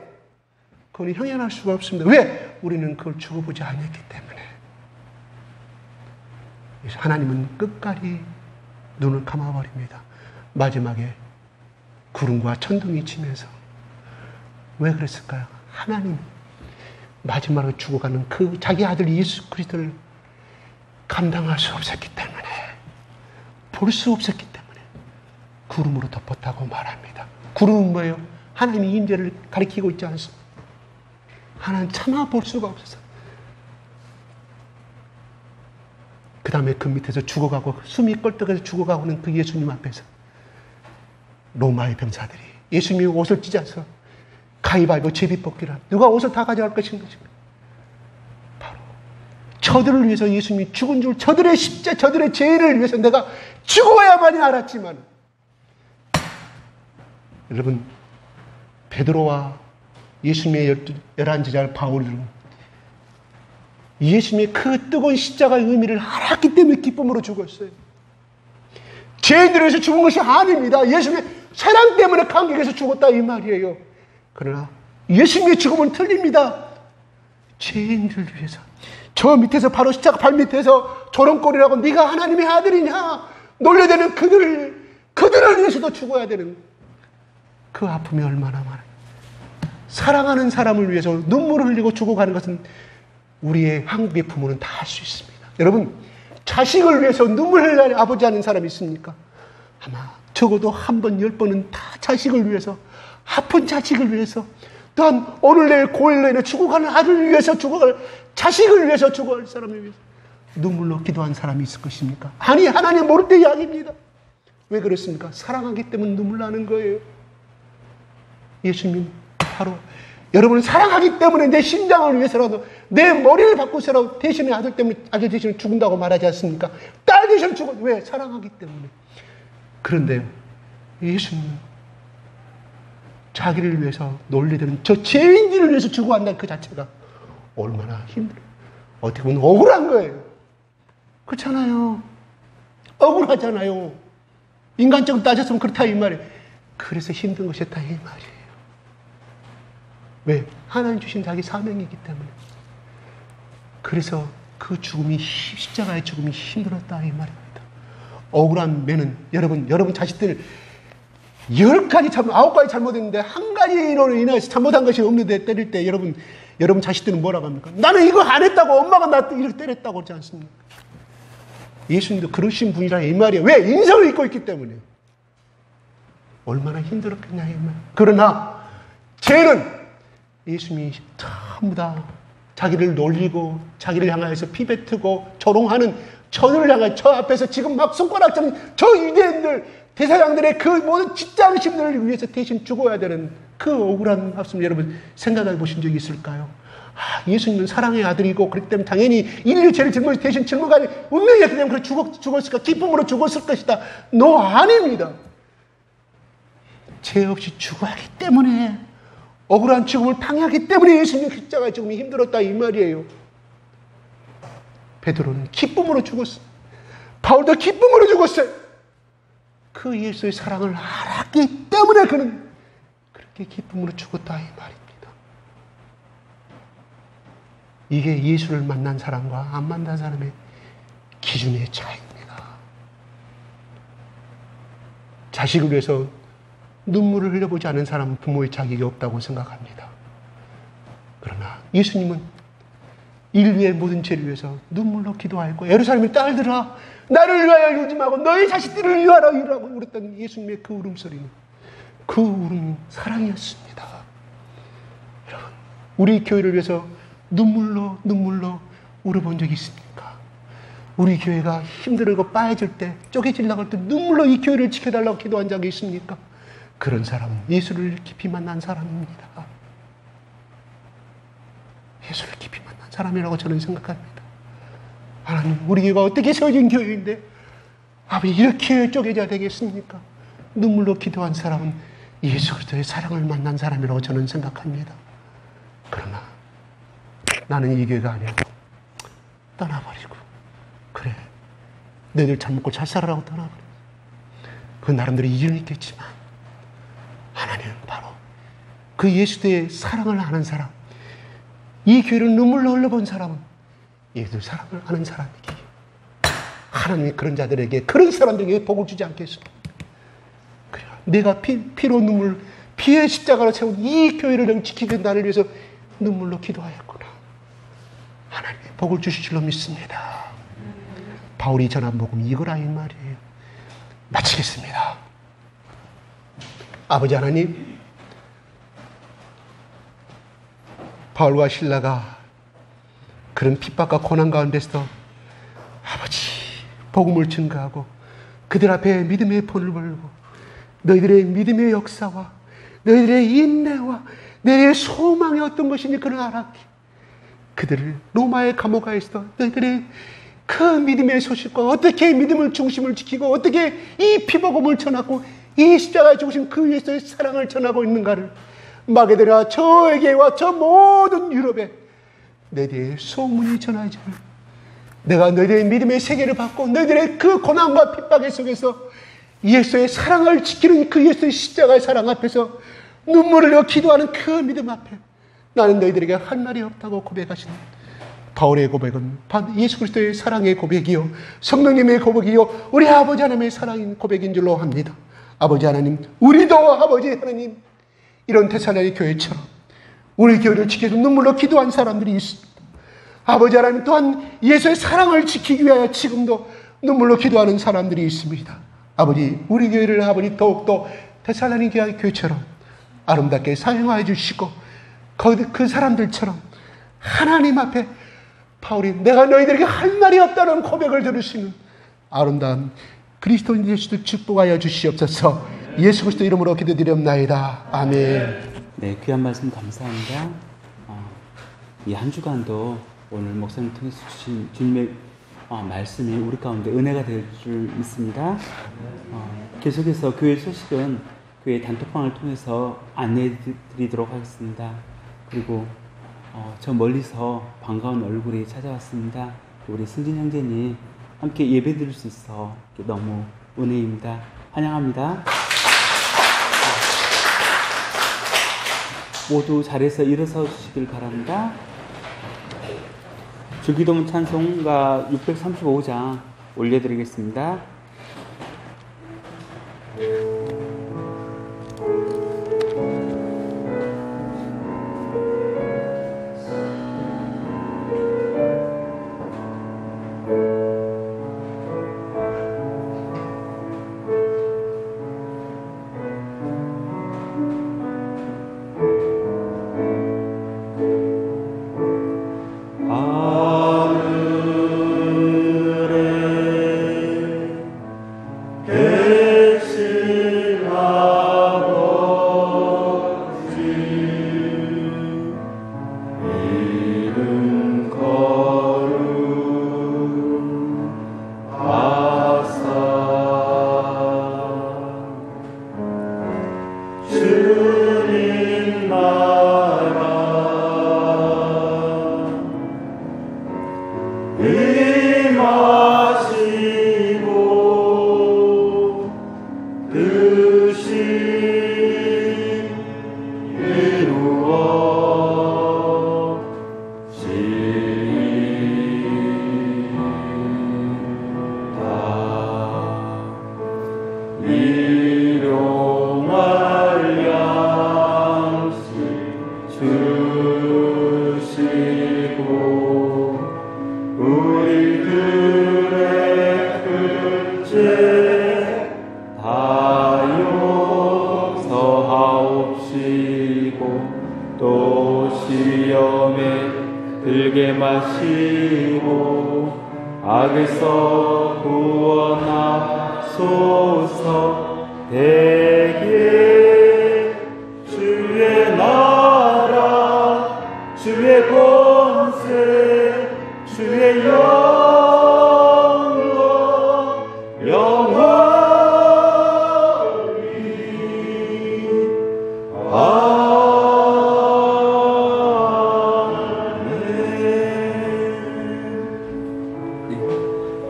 그건 형연할 수가 없습니다. 왜? 우리는 그걸 죽어보지 않았기 때문에. 하나님은 끝까지 눈을 감아버립니다. 마지막에 구름과 천둥이 치면서. 왜 그랬을까요? 하나님, 마지막으로 죽어가는 그 자기 아들 예수 그리스도를 감당할 수 없었기 때문에, 볼 수 없었기 때문에 구름으로 덮었다고 말합니다. 구름은 뭐예요? 하나님의 임재를 가리키고 있지 않습니까? 하나님 차마 볼 수가 없어서. 그 다음에 그 밑에서 죽어가고, 숨이 껄떡해서 죽어가고는 그 예수님 앞에서 로마의 병사들이 예수님이 옷을 찢어서 가위바위보 제비뽑기를, 누가 옷을 다 가져갈 것인 것입니다. 바로 저들을 위해서 예수님이 죽은 줄, 저들의 십자, 저들의 죄를 위해서 내가 죽어야만이 알았지만, 여러분, 베드로와 예수님의 11제자 바울은 예수님의 그 뜨거운 십자가의 의미를 알았기 때문에 기쁨으로 죽었어요. 죄인들을 위해서 죽은 것이 아닙니다. 예수님의 사랑 때문에 감격해서 죽었다 이 말이에요. 그러나 예수님의 죽음은 틀립니다. 죄인들을 위해서. 저 밑에서, 바로 십자가 발 밑에서 조롱거리라고 네가 하나님의 아들이냐 놀려대는 그들을 위해서도 죽어야 되는 그 아픔이 얼마나 많아요. 사랑하는 사람을 위해서 눈물을 흘리고 죽어가는 것은 우리의 한국의 부모는 다 할 수 있습니다. 여러분, 자식을 위해서 눈물 흘리는 아버지 하는 사람이 있습니까? 아마 적어도 한 번, 10번은 다 자식을 위해서, 아픈 자식을 위해서, 또한 오늘 내일 고일 내내 죽어가는 아들을 위해서 죽어갈, 자식을 위해서 죽어갈 사람을 위해서 눈물로 기도한 사람이 있을 것입니까? 아니, 하나님 모를 때 이야기입니다. 왜 그렇습니까? 사랑하기 때문에 눈물 나는 거예요. 예수님 바로 여러분을 사랑하기 때문에 내 심장을 위해서라도, 내 머리를 바꾸서라도 대신에 아들 때문에, 아들 대신에 죽는다고 말하지 않습니까? 딸 대신에 죽어. 왜? 사랑하기 때문에. 그런데 예수님은 자기를 위해서 논리되는 저 죄인들을 위해서 죽어간다는 그 자체가 얼마나 힘들어요. 어떻게 보면 억울한 거예요. 그렇잖아요. 억울하잖아요. 인간적으로 따졌으면 그렇다 이 말이에요. 그래서 힘든 것이었다 이 말이에요. 왜? 하나님 주신 자기 사명이기 때문에. 그래서 그 죽음이, 십자가의 죽음이 힘들었다 이 말입니다. 억울한 매는, 여러분 자식들 10가지 9가지 잘못했는데 한 가지로 인해서 잘못한 것이 없는데 때릴 때 여러분 자식들은 뭐라고 합니까? 나는 이거 안 했다고, 엄마가 나 이렇게 때렸다고 그러지 않습니까? 예수님도 그러신 분이라 이 말이에요. 왜? 인성을 잊고 있기 때문에. 얼마나 힘들었겠냐 이 말. 그러나 죄는 예수님이 전부 다 자기를 놀리고 자기를 향하여서 피뱉고 조롱하는 저들을 향해, 저 앞에서 지금 막 손가락 잡는 저 유대인들, 대사장들의 그 모든 짓지 않으심들을 위해서 대신 죽어야 되는 그 억울한 말씀, 여러분 생각해 보신 적이 있을까요? 예수님은 사랑의 아들이고 그렇기 때문에 당연히 인류 죄를 짊어지 대신 짊어가니 운명이었기 때문에 죽었을까? 기쁨으로 죽었을 것이다. No, 아닙니다. 죄 없이 죽어야 하기 때문에, 억울한 죽음을 당하기 때문에 예수님 십자가의 죽음이 힘들었다 이 말이에요. 베드로는 기쁨으로 죽었어요. 바울도 기쁨으로 죽었어요. 그 예수의 사랑을 알았기 때문에 그는 그렇게 기쁨으로 죽었다 이 말입니다. 이게 예수를 만난 사람과 안 만난 사람의 기준의 차이입니다. 자식을 위해서 눈물을 흘려보지 않은 사람은 부모의 자격이 없다고 생각합니다. 그러나 예수님은 인류의 모든 죄를 위해서 눈물로 기도하였고, 예루살렘의 딸들아 나를 위하여 울지 말고 너희 자식들을 위하여 울으라고 울었던 예수님의 그 울음소리는, 그 울음은 사랑이었습니다. 여러분, 우리 교회를 위해서 눈물로 울어본 적이 있습니까? 우리 교회가 힘들고 빠져질 때, 쪼개지려고 할 때 눈물로 이 교회를 지켜달라고 기도한 적이 있습니까? 그런 사람은 예수를 깊이 만난 사람입니다. 예수를 깊이 만난 사람이라고 저는 생각합니다. 하나님, 우리 교회가 어떻게 세워진 교회인데 아버지 이렇게 쪼개져야 되겠습니까? 눈물로 기도한 사람은 예수 그리스도의 사랑을 만난 사람이라고 저는 생각합니다. 그러나 나는 이 교회가 아니고 떠나버리고, 그래 너희들 잘 먹고 잘 살아라고 떠나버리고, 그 나름대로 이유는 있겠지만 하나님은 바로 그 예수의 사랑을 아는 사람, 이 교회를 눈물로 흘려본 사람은 예수의 사랑을 아는 사람이기에 하나님이 그런 자들에게, 그런 사람들에게 복을 주지 않겠습니까? 그래, 내가 피로 눈물, 피의 십자가로 세운 이 교회를 지키기 나를 위해서 눈물로 기도하였구나. 복을 주실 줄로 믿습니다. 바울이 전한 복음 이거라 이 말이에요. 마치겠습니다. 아버지 하나님, 바울과 실라가 그런 핍박과 고난 가운데서 아버지 복음을 증거하고 그들 앞에 믿음의 본을 벌고 너희들의 믿음의 역사와 너희들의 인내와 너희들의 소망이 어떤 것인지 그를 알았기, 그들을 로마의 감옥하에서 너희들의 그 믿음의 소식과 어떻게 믿음을 중심을 지키고 어떻게 이 피복음을 전하고 이 십자가의 죽으신 그 예수의 사랑을 전하고 있는가를 마게도냐 저에게와 저 모든 유럽에 너희들의 소문이 전하지, 내가 너희들의 믿음의 세계를 받고 너희들의 그 고난과 핍박의 속에서 예수의 사랑을 지키는 그 예수의 십자가의 사랑 앞에서 눈물을 흘려 기도하는 그 믿음 앞에 나는 너희들에게 할 말이 없다고 고백하시는 바울의 고백은 예수 그리스도의 사랑의 고백이요 성령님의 고백이요 우리 아버지 하나님의 사랑인 고백인 줄로 합니다. 아버지 하나님, 우리도 아버지 하나님 이런 데살로니가 교회처럼 우리 교회를 지켜서 눈물로 기도한 사람들이 있습니다. 아버지 하나님 또한 예수의 사랑을 지키기 위하여 지금도 눈물로 기도하는 사람들이 있습니다. 아버지, 우리 교회를 아버지 더욱더 데살로니가 교회처럼 아름답게 사용하여 주시고 그 사람들처럼 하나님 앞에 바울이 내가 너희들에게 할 말이 없다는 고백을 들을 수 있는 아름다운 그리스도인 예수를 축복하여 주시옵소서. 예수 그리스도 이름으로 기도드리옵나이다. 아멘. 네, 귀한 말씀 감사합니다. 이 한 주간도 오늘 목사님 통해서 주신 주님의 말씀이 우리 가운데 은혜가 될 줄 믿습니다. 계속해서 교회 소식은 교회 단톡방을 통해서 안내해 드리도록 하겠습니다. 그리고 저 멀리서 반가운 얼굴이 찾아왔습니다. 우리 승진 형제님 함께 예배 드릴 수 있어 너무 은혜입니다. 환영합니다. 모두 자리에서 일어서 주시길 바랍니다. 주기도문 찬송가 635장 올려드리겠습니다.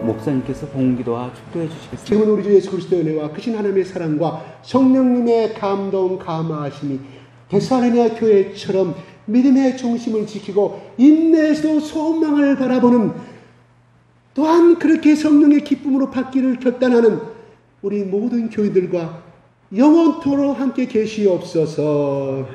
목사님께서 봉기도와 축도해 주시겠습니다. 지금은 우리 주 예수 그리스도의 은혜와 크신 하나님의 사랑과 성령님의 감동 감화하심이 데살로니가 교회처럼 믿음의 중심을 지키고 인내에서 소망을 바라보는, 또한 그렇게 성령의 기쁨으로 받기를 결단하는 우리 모든 교회들과 영원토록 함께 계시옵소서.